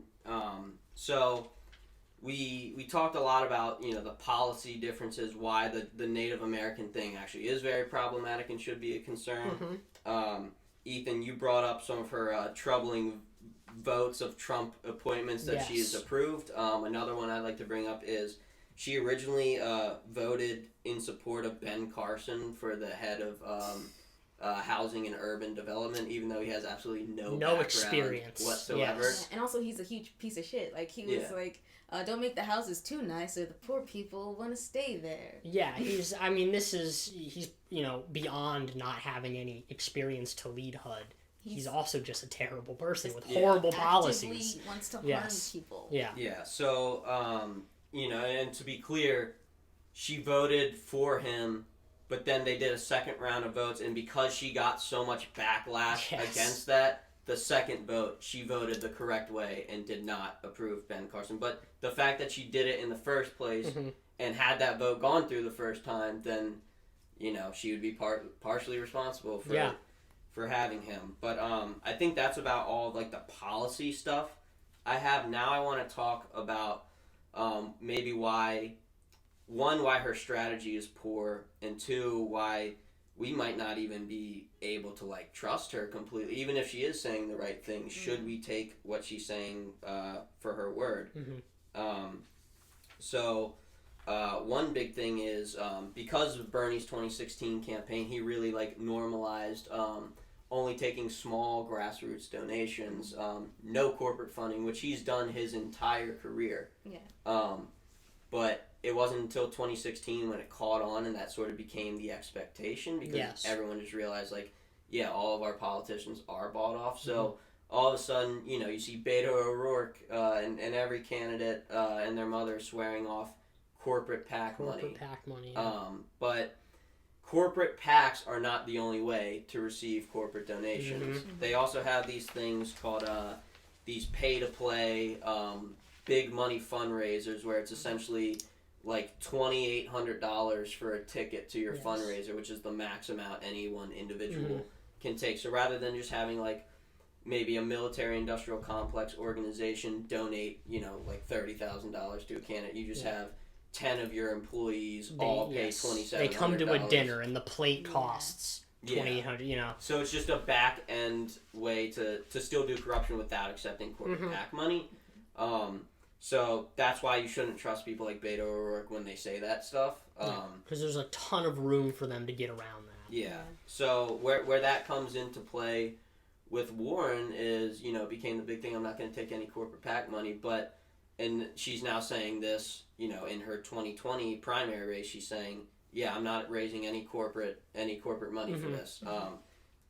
so we talked a lot about, the policy differences, why the Native American thing actually is very problematic and should be a concern. Ethan, you brought up some of her troubling votes of Trump appointments that she has approved. Another one I'd like to bring up is she originally voted in support of Ben Carson for the head of housing and urban development, even though he has absolutely no experience whatsoever. Yes. And also, he's a huge piece of shit. Like, he was like, don't make the houses too nice or the poor people want to stay there. Yeah, he's beyond not having any experience to lead HUD. He's also just a terrible person with horrible policies. Actively wants to harm people. Yeah. Yeah, so, and to be clear, she voted for him, but then they did a second round of votes, and because she got so much backlash against that, the second vote, she voted the correct way and did not approve Ben Carson. But the fact that she did it in the first place and had that vote gone through the first time, then, she would be partially responsible for having him. But I think that's about all of, like, the policy stuff I have. Now I want to talk about maybe why her strategy is poor, and two, why we might not even be able to, like, trust her completely. Even if she is saying the right thing, should we take what she's saying for her word? One big thing is because of Bernie's 2016 campaign, he really, like, normalized only taking small grassroots donations, no corporate funding, which he's done his entire career. Yeah. But it wasn't until 2016 when it caught on and that sort of became the expectation because everyone just realized, like, yeah, all of our politicians are bought off. So all of a sudden, you know, you see Beto O'Rourke and every candidate and their mother swearing off corporate PAC money. Corporate PAC money, yeah. But corporate PACs are not the only way to receive corporate donations. They also have these things called these pay-to-play big money fundraisers where it's essentially like $2,800 for a ticket to your fundraiser, which is the max amount any one individual can take. So rather than just having like maybe a military industrial complex organization donate, you know, like $30,000 to a candidate, you just have 10 of your employees all pay $2,700. They come to a dinner and the plate costs $2,800, you know. So it's just a back end way to still do corruption without accepting corporate PAC money. So that's why you shouldn't trust people like Beto O'Rourke when they say that stuff. Because there's a ton of room for them to get around that. Yeah. So where that comes into play with Warren is, you know, it became the big thing. I'm not going to take any corporate PAC money, and she's now saying this, you know, in her 2020 primary race, she's saying, yeah, I'm not raising any corporate money for this.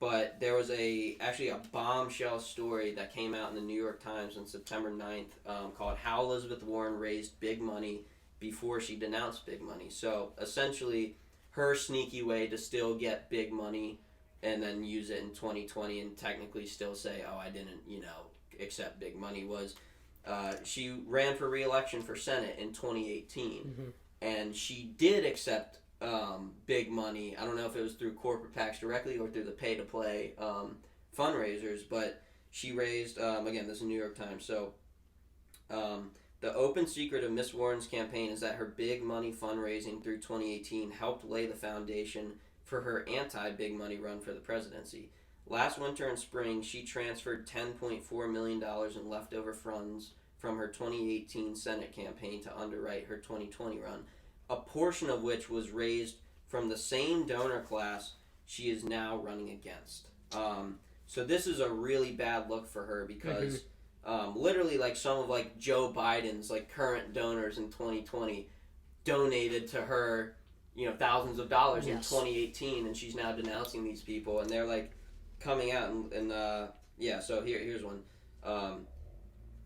But there was actually a bombshell story that came out in the New York Times on September 9th called How Elizabeth Warren Raised Big Money Before She Denounced Big Money. So essentially her sneaky way to still get big money and then use it in 2020 and technically still say, oh, I didn't, you know, accept big money was she ran for re-election for Senate in 2018 and she did accept big money. I don't know if it was through corporate PACs directly or through the pay-to-play fundraisers, but she raised, again, this is New York Times, so the open secret of Miss Warren's campaign is that her big money fundraising through 2018 helped lay the foundation for her anti-big money run for the presidency. Last winter and spring, she transferred $10.4 million in leftover funds from her 2018 Senate campaign to underwrite her 2020 run, a portion of which was raised from the same donor class she is now running against. So this is a really bad look for her because literally like some of like Joe Biden's like current donors in 2020 donated to her, you know, thousands of dollars in 2018, and she's now denouncing these people, and they're like coming out and so here's one.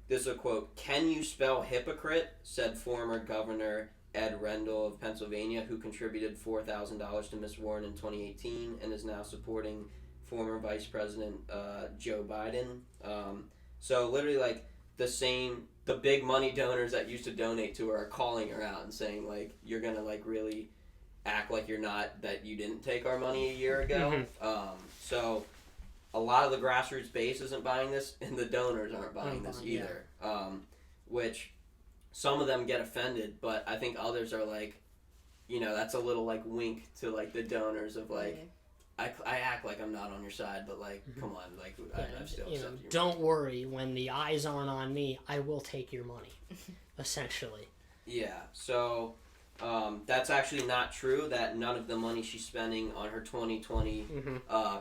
This is a quote. "Can you spell hypocrite?" said former Governor Ed Rendell of Pennsylvania, who contributed $4,000 to Miss Warren in 2018 and is now supporting former Vice President Joe Biden. So literally, like the big money donors that used to donate to her are calling her out and saying, like, you're gonna like really act like that you didn't take our money a year ago. So a lot of the grassroots base isn't buying this, and the donors aren't buying this either. Which some of them get offended, but I think others are like, you know, that's a little like wink to like the donors of like, I act like I'm not on your side, but like, come on, like I still accept you. Don't worry, when the eyes aren't on me, I will take your money, essentially. Yeah, so that's actually not true, that none of the money she's spending on her 2020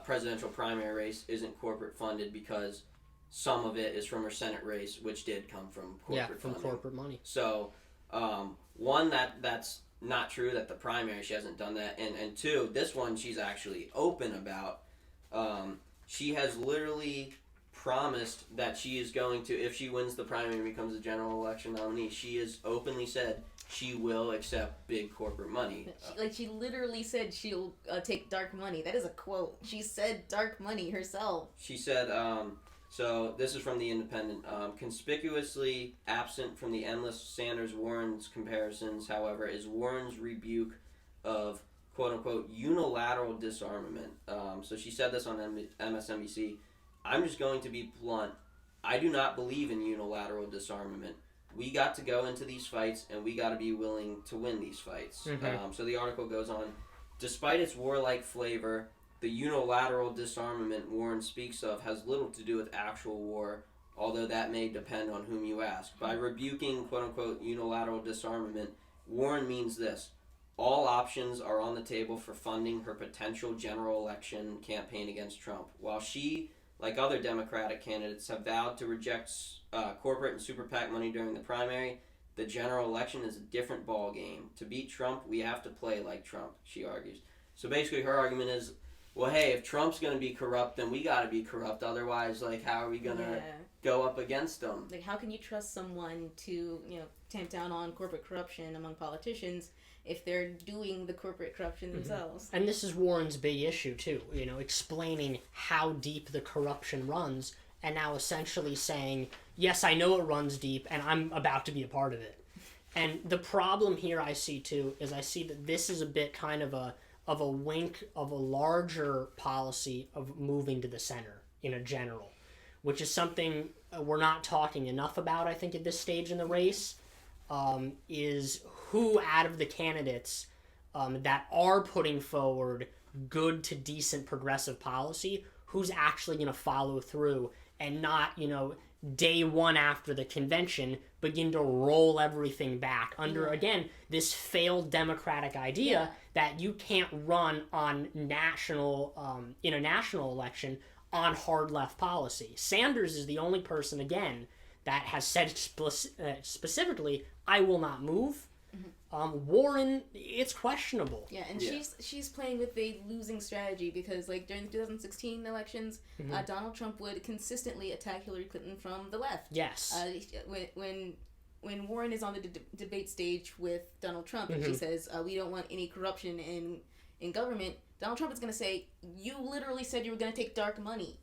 presidential primary race isn't corporate funded, because some of it is from her Senate race, which did come from corporate funding. Corporate money. So, one, that's not true, that the primary, she hasn't done that. And two, this one she's actually open about. She has literally promised that she is going to, if she wins the primary and becomes a general election nominee, she has openly said she will accept big corporate money. She literally said she'll take dark money. That is a quote. She said dark money herself. She said, so this is from The Independent. Conspicuously absent from the endless Sanders-Warren's comparisons, however, is Warren's rebuke of quote-unquote unilateral disarmament. So she said this on MSNBC. "I'm just going to be blunt. I do not believe in unilateral disarmament. We got to go into these fights, and we got to be willing to win these fights." So the article goes on. Despite its warlike flavor, the unilateral disarmament Warren speaks of has little to do with actual war, although that may depend on whom you ask. By rebuking quote-unquote unilateral disarmament, Warren means this: all options are on the table for funding her potential general election campaign against Trump. While she, like other Democratic candidates, have vowed to reject corporate and super PAC money during the primary, the general election is a different ball game. To beat Trump, we have to play like Trump, she argues. So basically her argument is, well, hey, if Trump's going to be corrupt, then we got to be corrupt. Otherwise, like, how are we going to go up against them? Like, how can you trust someone to, tamp down on corporate corruption among politicians if they're doing the corporate corruption themselves? And this is Warren's big issue, too, explaining how deep the corruption runs, and now essentially saying, yes, I know it runs deep, and I'm about to be a part of it. And the problem here I see, too, is I see that this is a bit kind of a wink of a larger policy of moving to the center in a general, which is something we're not talking enough about, I think, at this stage in the race, is who out of the candidates that are putting forward good to decent progressive policy, who's actually going to follow through and not, day one after the convention, begin to roll everything back under, again, this failed democratic idea that you can't run on national, in a national election on hard left policy. Sanders is the only person, again, that has said specifically, I will not move. Warren, it's questionable. Yeah, and she's playing with a losing strategy because, like, during the 2016 elections, Donald Trump would consistently attack Hillary Clinton from the left. Yes. When Warren is on the debate stage with Donald Trump and she says, we don't want any corruption in government, Donald Trump is going to say, you literally said you were going to take dark money.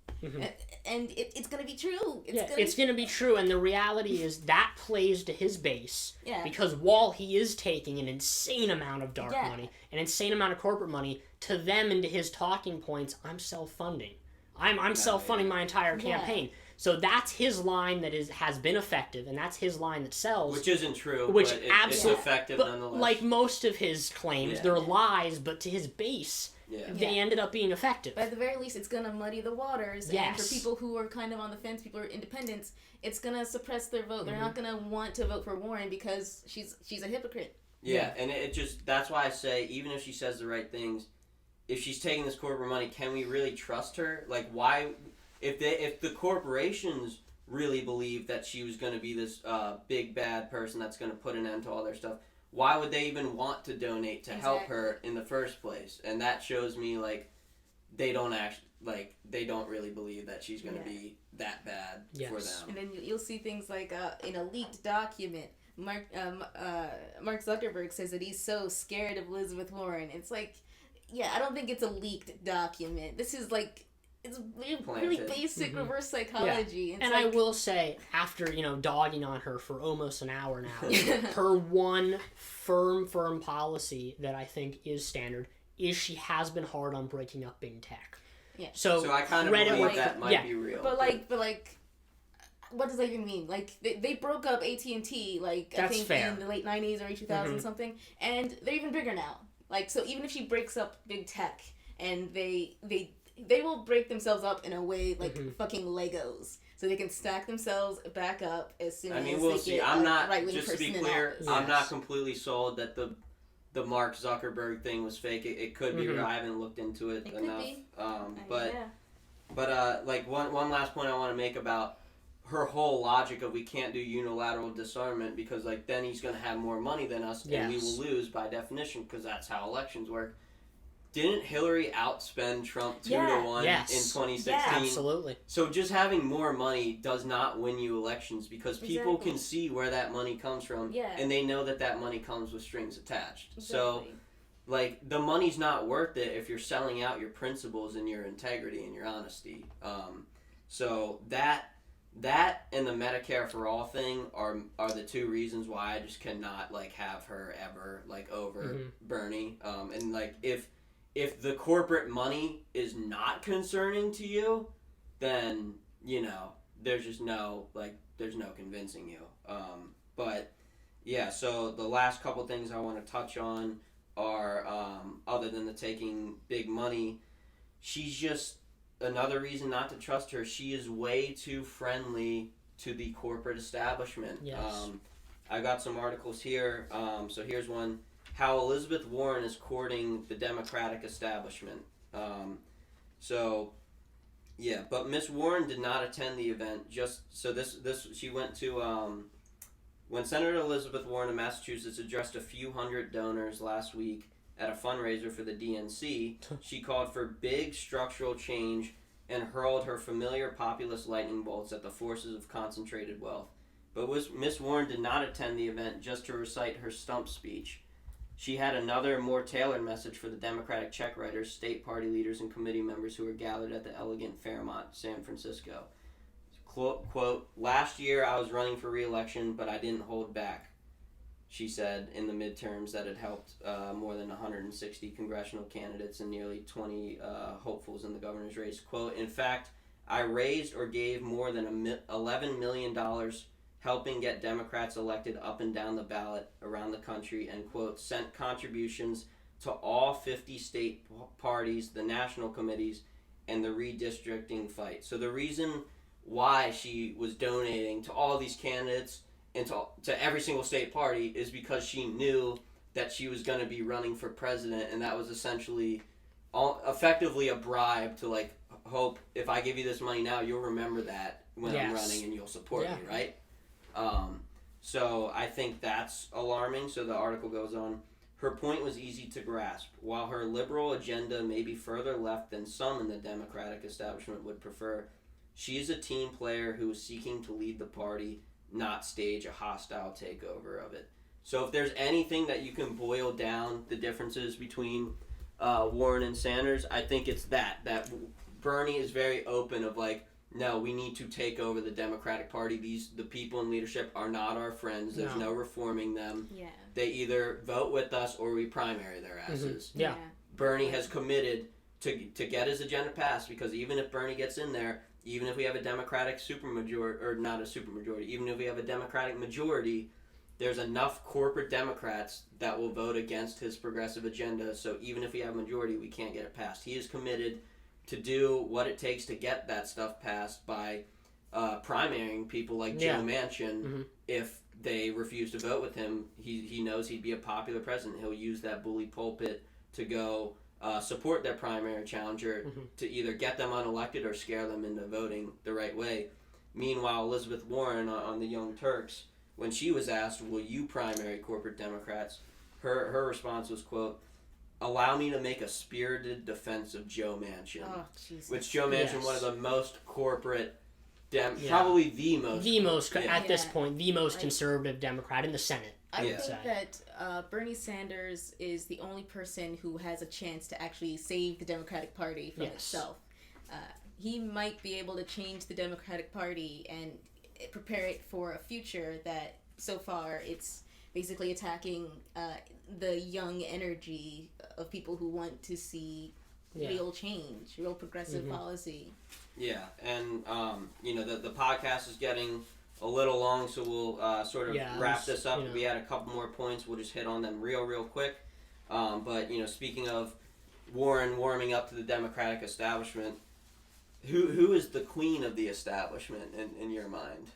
And it's going to be true. It's going to be true, and the reality is that plays to his base. Yeah. Because while he is taking an insane amount of dark money, an insane amount of corporate money, to them and to his talking points, I'm self-funding. I'm self-funding my entire campaign. So that's his line that has been effective, and that's his line that sells. Which isn't true, but it's effective nonetheless. Like most of his claims, they're lies, but to his base, they ended up being effective. But at the very least, it's going to muddy the waters. Yes. And for people who are kind of on the fence, people who are independents, it's going to suppress their vote. They're not going to want to vote for Warren because she's a hypocrite. Yeah, and it just, that's why I say, even if she says the right things, if she's taking this corporate money, can we really trust her? Like, why... If the corporations really believe that she was going to be this big bad person that's going to put an end to all their stuff, why would they even want to donate to help her in the first place? And that shows me they don't really believe that she's going to be that bad for them. And then you'll see things like in a leaked document, Mark Zuckerberg says that he's so scared of Elizabeth Warren. It's like, I don't think it's a leaked document. This is like. It's really basic reverse psychology. And I will say, after, dogging on her for almost an hour now, her one firm policy that I think is standard is she has been hard on breaking up big tech. Yeah. So I kind of believe that might be real. But what does that even mean? Like, they broke up AT&T, I think in the late 90s, early 2000s something, and they're even bigger now. Like, so even if she breaks up big tech, and they will break themselves up in a way like fucking Legos, so they can stack themselves back up as soon as we'll they see. get I'm not, right-wing just to person be in clear, office. I'm not completely sold that the Mark Zuckerberg thing was fake. It could be real. I haven't looked into it enough. Could be. But one last point I want to make about her whole logic of we can't do unilateral disarmament because then he's going to have more money than us and we will lose by definition because that's how elections work. Didn't Hillary outspend Trump 2-1 in 2016? Yeah, absolutely. So just having more money does not win you elections because people can see where that money comes from and they know that money comes with strings attached. So, the money's not worth it if you're selling out your principles and your integrity and your honesty. So that and the Medicare for All thing are the two reasons why I just cannot have her ever over Bernie. And if the corporate money is not concerning to you, then, there's just there's no convincing you. So the last couple things I want to touch on are, other than the taking big money, she's just another reason not to trust her. She is way too friendly to the corporate establishment. Yes. I got some articles here. So here's one. How Elizabeth Warren is courting the Democratic establishment. But Miss Warren did not attend the event. Just so this she went to When Senator Elizabeth Warren of Massachusetts addressed a few hundred donors last week at a fundraiser for the DNC, she called for big structural change and hurled her familiar populist lightning bolts at the forces of concentrated wealth. But Miss Warren did not attend the event just to recite her stump speech. She had another, more tailored message for the Democratic check writers, state party leaders, and committee members who were gathered at the elegant Fairmont, San Francisco. Quote, "Last year I was running for re-election, but I didn't hold back," she said in the midterms that had helped more than 160 congressional candidates and nearly 20 hopefuls in the governor's race. Quote, "In fact, I raised or gave more than $11 million helping get Democrats elected up and down the ballot around the country," and, quote, "sent contributions to all 50 state parties, the national committees, and the redistricting fight." So the reason why she was donating to all these candidates and to every single state party is because she knew that she was going to be running for president, and that was essentially effectively a bribe to, like, hope if I give you this money now, you'll remember that when I'm running and you'll support me, right? So I think that's alarming. So the article goes on. Her point was easy to grasp. While her liberal agenda may be further left than some in the Democratic establishment would prefer, she is a team player who is seeking to lead the party, not stage a hostile takeover of it. So if there's anything that you can boil down the differences between Warren and Sanders, I think it's that Bernie is very open of, like, no, we need to take over the Democratic Party. The people in leadership are not our friends. There's no reforming them. Yeah. They either vote with us or we primary their asses. Yeah. Bernie has committed to get his agenda passed, because even if Bernie gets in there, even if we have a Democratic supermajority, or not a supermajority, even if we have a Democratic majority, there's enough corporate Democrats that will vote against his progressive agenda. So even if we have a majority, we can't get it passed. He is committed to do what it takes to get that stuff passed by primarying people like Joe Manchin. If they refuse to vote with him, he knows he'd be a popular president. He'll use that bully pulpit to go support their primary challenger to either get them unelected or scare them into voting the right way. Meanwhile, Elizabeth Warren on the Young Turks, when she was asked, "Will you primary corporate Democrats?" her response was, quote, "Allow me to make a spirited defense of Joe Manchin." Oh, Jesus. Which Joe Manchin, one of the most corporate, probably the most at this point, the most conservative Democrat in the Senate. I think that Bernie Sanders is the only person who has a chance to actually save the Democratic Party from itself. He might be able to change the Democratic Party and prepare it for a future that, so far, it's basically attacking the young energy of people who want to see real change, real progressive policy. Yeah, and the podcast is getting a little long, so we'll sort of wrap this up. We had a couple more points. We'll just hit on them real quick. But speaking of Warren warming up to the Democratic establishment, who is the queen of the establishment in your mind?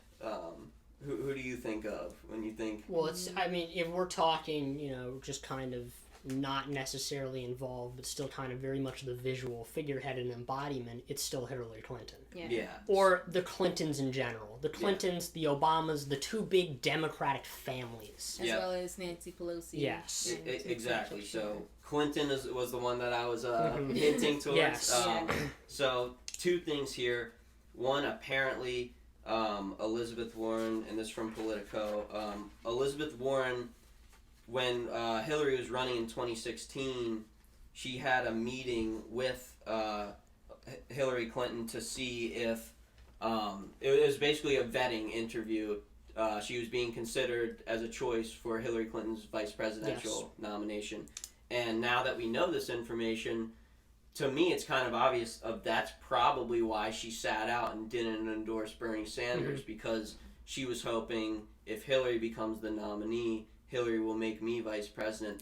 Who do you think of when you think? Well, if we're talking, just kind of not necessarily involved, but still kind of very much the visual figurehead and embodiment, it's still Hillary Clinton. Yeah. Or the Clintons in general. The Clintons, the Obamas, the two big Democratic families. As well as Nancy Pelosi. Yes. Exactly. So Clinton was the one that I was hinting towards. Yes. So two things here. One, apparently, Elizabeth Warren, and this from Politico, Elizabeth Warren, when Hillary was running in 2016, she had a meeting with Hillary Clinton to see if it was basically a vetting interview. She was being considered as a choice for Hillary Clinton's vice presidential nomination. And now that we know this information, to me it's kind of obvious that's probably why she sat out and didn't endorse Bernie Sanders, because she was hoping if Hillary becomes the nominee, Hillary will make me vice president.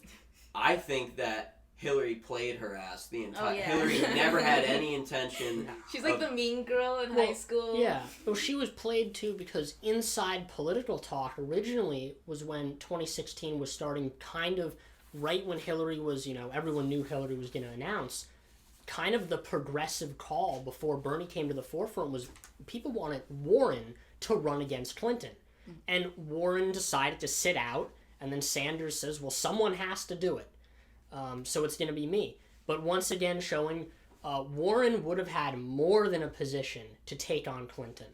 I think that Hillary played her ass the entire... Hillary never had any intention... She's like the mean girl in high school. Yeah. Well, she was played too because inside political talk originally was when 2016 was starting, kind of right when Hillary was, everyone knew Hillary was going to announce. Kind of the progressive call before Bernie came to the forefront was people wanted Warren to run against Clinton. And Warren decided to sit out, and then Sanders says, well, someone has to do it. So it's going to be me. But once again, showing Warren would have had more than a position to take on Clinton,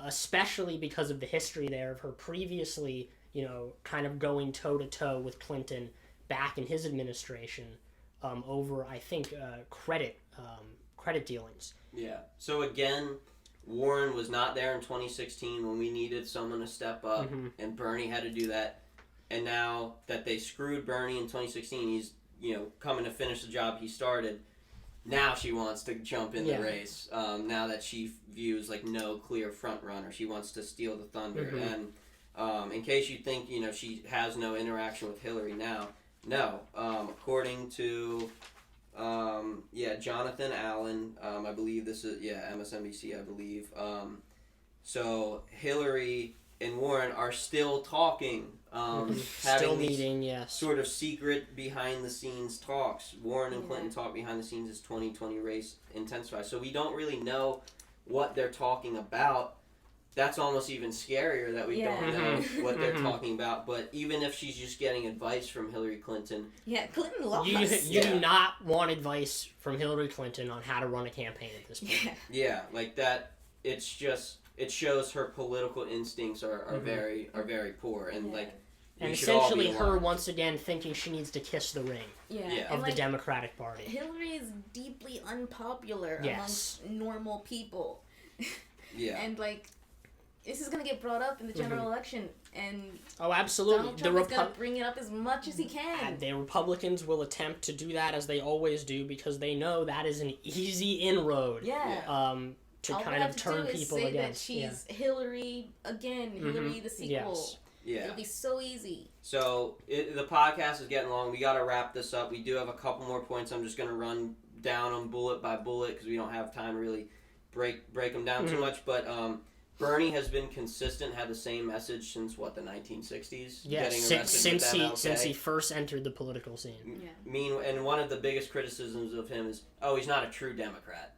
especially because of the history there of her previously, kind of going toe-to-toe with Clinton back in his administration over, I think, credit dealings. Yeah. So again, Warren was not there in 2016 when we needed someone to step up, and Bernie had to do that. And now that they screwed Bernie in 2016, he's coming to finish the job he started. Now she wants to jump in the race. Now that she views like no clear front runner, she wants to steal the thunder. And in case you think she has no interaction with Hillary now, no. According to Jonathan Allen, I believe this is MSNBC, I believe. So Hillary and Warren are still talking, still meeting, yes. Sort of secret behind the scenes talks. Warren and Clinton talk behind the scenes as 2020 race intensifies. So we don't really know what they're talking about. That's almost even scarier that we don't know what they're talking about. But even if she's just getting advice from Hillary Clinton, Clinton lost. You do not want advice from Hillary Clinton on how to run a campaign at this point. Yeah, like that. It's just. It shows her political instincts are very poor, and and essentially her once again thinking she needs to kiss the ring of the Democratic Party. Hillary is deeply unpopular amongst normal people. And this is gonna get brought up in the general election, and absolutely, Donald Trump is gonna bring it up as much as he can. The Republicans will attempt to do that as they always do because they know that is an easy inroad. To all kind of turn people against. That she's Hillary again, Hillary the sequel. Yes. Yeah. It'll be so easy. So the podcast is getting long. We got to wrap this up. We do have a couple more points. I'm just going to run down them bullet by bullet because we don't have time to really break them down too much. But Bernie has been consistent, had the same message since the 1960s. Yes, since he first entered the political scene. And one of the biggest criticisms of him is, he's not a true Democrat.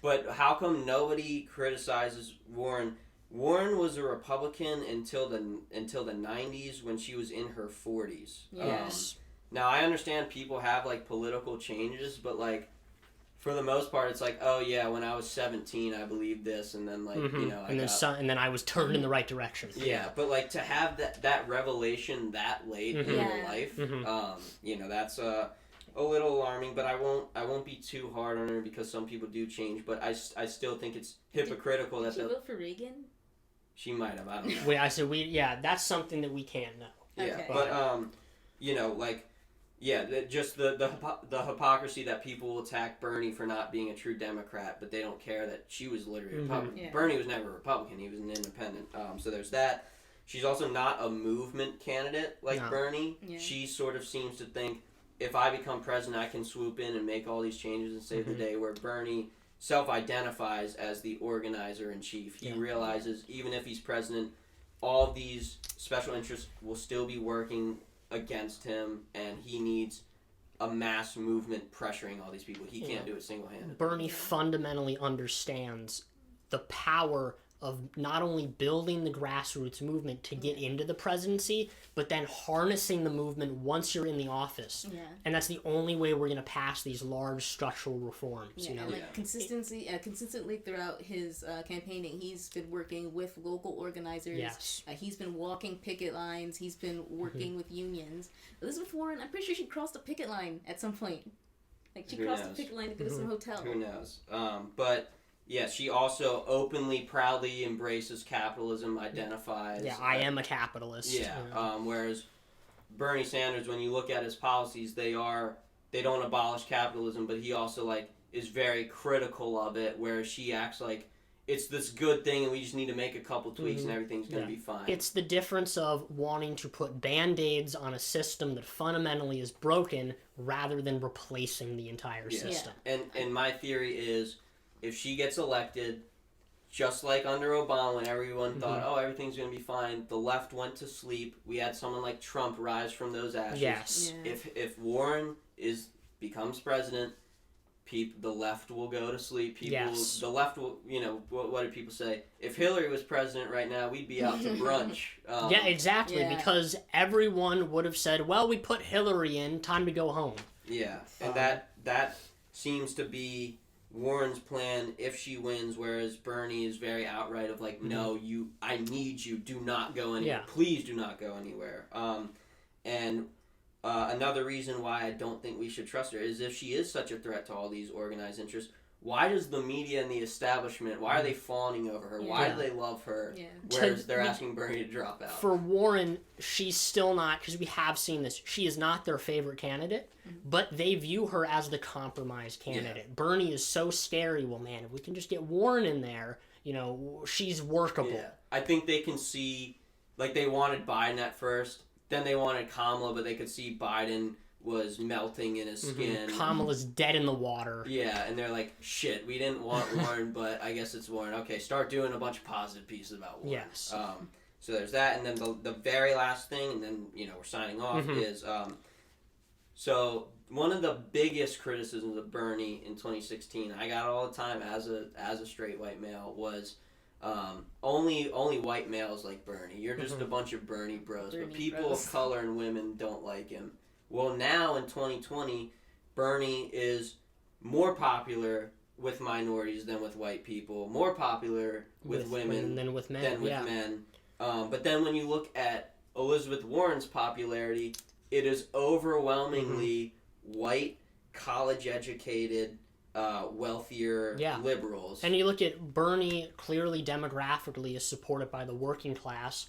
But how come nobody criticizes Warren? Warren was a Republican until the 90s when she was in her 40s. Yes. Now I understand people have political changes, but for the most part it's when I was 17 I believed this, and then and then I was turned in the right direction. Yeah, but to have that revelation that late in your life, that's a little alarming, but I won't be too hard on her because some people do change. But I still think it's hypocritical did she vote for Reagan? She might have. I don't know. That's something that we can't know. Yeah, okay. But just the hypocrisy that people will attack Bernie for not being a true Democrat, but they don't care that she was literally a Republican. Yeah. Bernie was never a Republican; he was an independent. So there's that. She's also not a movement candidate like Bernie. Yeah. She sort of seems to think, if I become president, I can swoop in and make all these changes and save the day, where Bernie self-identifies as the organizer-in-chief. He realizes even if he's president, all these special interests will still be working against him, and he needs a mass movement pressuring all these people. He can't do it single-handed. Bernie fundamentally understands the power of not only building the grassroots movement to get into the presidency, but then harnessing the movement once you're in the office. Yeah. And that's the only way we're going to pass these large structural reforms. Consistently throughout his campaigning, he's been working with local organizers. Yes. He's been walking picket lines. He's been working with unions. Elizabeth Warren, I'm pretty sure she crossed a picket line at some point. She crossed a picket line to go to some hotel. Who knows? But... yeah, she also openly, proudly embraces capitalism, identifies... yeah, I am a capitalist. Yeah, whereas Bernie Sanders, when you look at his policies, they don't abolish capitalism, but he also, is very critical of it, whereas she acts like it's this good thing and we just need to make a couple tweaks and everything's going to be fine. It's the difference of wanting to put Band-Aids on a system that fundamentally is broken rather than replacing the entire system. And my theory is... if she gets elected, just like under Obama when everyone thought, everything's going to be fine, the left went to sleep. We had someone like Trump rise from those ashes. Yes. If Warren becomes president, the left will go to sleep. Yes. The left will, what do people say? If Hillary was president right now, we'd be out to brunch. Yeah, exactly, because everyone would have said, well, we put Hillary in, time to go home. Yeah, and that seems to be Warren's plan if she wins, whereas Bernie is very outright of like, no, I need you, do not go anywhere. Yeah. Please do not go anywhere. Another reason why I don't think we should trust her is if she is such a threat to all these organized interests, why does the media and the establishment, why are they fawning over her? Why do they love her? Yeah. Whereas they're asking Bernie to drop out. For Warren, she's still not, because we have seen this, she is not their favorite candidate, but they view her as the compromise candidate. Yeah. Bernie is so scary. Well, man, if we can just get Warren in there, she's workable. Yeah. I think they can see, like they wanted Biden at first, then they wanted Kamala, but they could see Biden was melting in his skin. Kamala's dead in the water. Yeah, and they're like, shit, we didn't want Warren, but I guess it's Warren. Okay, start doing a bunch of positive pieces about Warren. Yes. So there's that, and then the very last thing, and then, we're signing off, is, so one of the biggest criticisms of Bernie in 2016, I got all the time as a straight white male, was only white males like Bernie. You're just a bunch of Bernie bros. But people of color and women don't like him. Well, now in 2020, Bernie is more popular with minorities than with white people. More popular with women than with men. But then when you look at Elizabeth Warren's popularity, it is overwhelmingly white, college-educated, wealthier liberals. And you look at Bernie, clearly demographically is supported by the working class.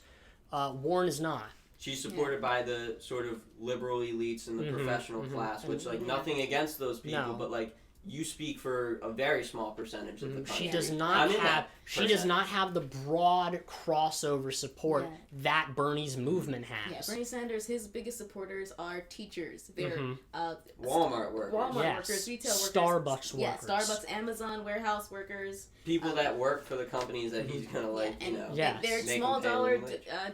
Warren is not. She's supported by the sort of liberal elites in the professional class, which, like, nothing against those people, but, like, you speak for a very small percentage of the country. She does not have the broad crossover support that Bernie's movement has. Yeah, Bernie Sanders, his biggest supporters are teachers. They're Walmart workers. Workers, retail workers. Starbucks workers. Yeah, Starbucks, Amazon, warehouse workers. People that work for the companies that he's gonna they're small dollar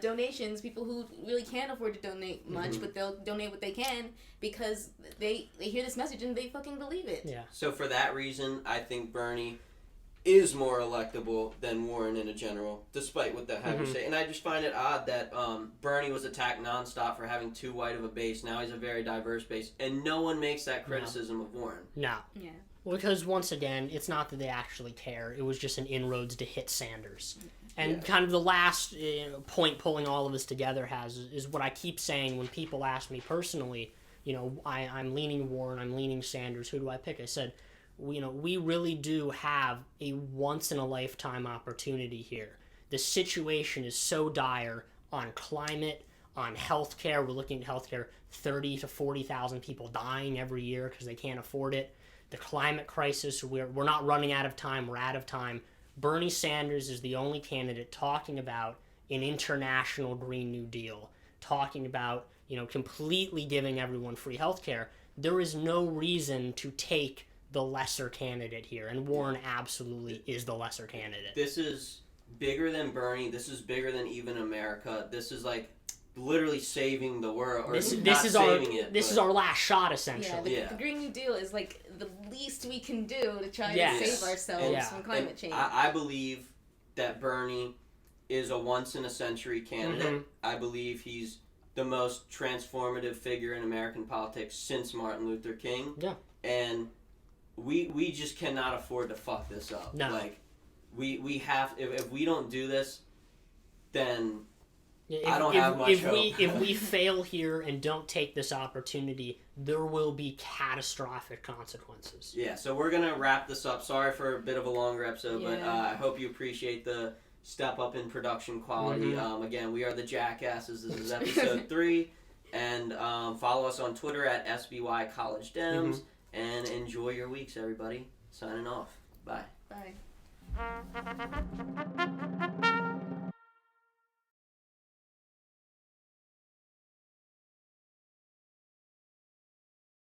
donations. People who really can't afford to donate much, but they'll donate what they can because they hear this message and they fucking believe it. Yeah. So for that reason, I think Bernie is more electable than Warren in a general, despite what they have to say. And I just find it odd that Bernie was attacked nonstop for having too white of a base. Now he's a very diverse base, and no one makes that criticism of Warren. No. Yeah. Well, because once again, it's not that they actually care. It was just an inroads to hit Sanders. And kind of the last point pulling all of this together is what I keep saying when people ask me personally, I'm leaning Warren, I'm leaning Sanders, who do I pick? I said, we really do have a once-in-a-lifetime opportunity here. The situation is so dire on climate, on healthcare. We're looking at healthcare, 30 to 40,000 people dying every year because they can't afford it. The climate crisis, we're not running out of time, we're out of time. Bernie Sanders is the only candidate talking about an international Green New Deal, talking about, completely giving everyone free healthcare. There is no reason to take the lesser candidate here, and Warren absolutely is the lesser candidate. This is bigger than Bernie. This is bigger than even America. This is like literally saving the world, or this is our last shot, essentially. The Green New Deal is like the least we can do to try and save ourselves from climate change. I believe that Bernie is a once-in-a-century candidate. I believe he's the most transformative figure in American politics since Martin Luther King. Yeah. And we just cannot afford to fuck this up. No. Like, we have, if we don't do this, then I don't have much hope. If we fail here and don't take this opportunity, there will be catastrophic consequences. Yeah, so we're going to wrap this up. Sorry for a bit of a longer episode, but I hope you appreciate the step up in production quality. Again, we are the Jackasses. This is episode 3. And follow us on Twitter at SBY College Dems. And enjoy your weeks, everybody. Signing off. Bye. Bye.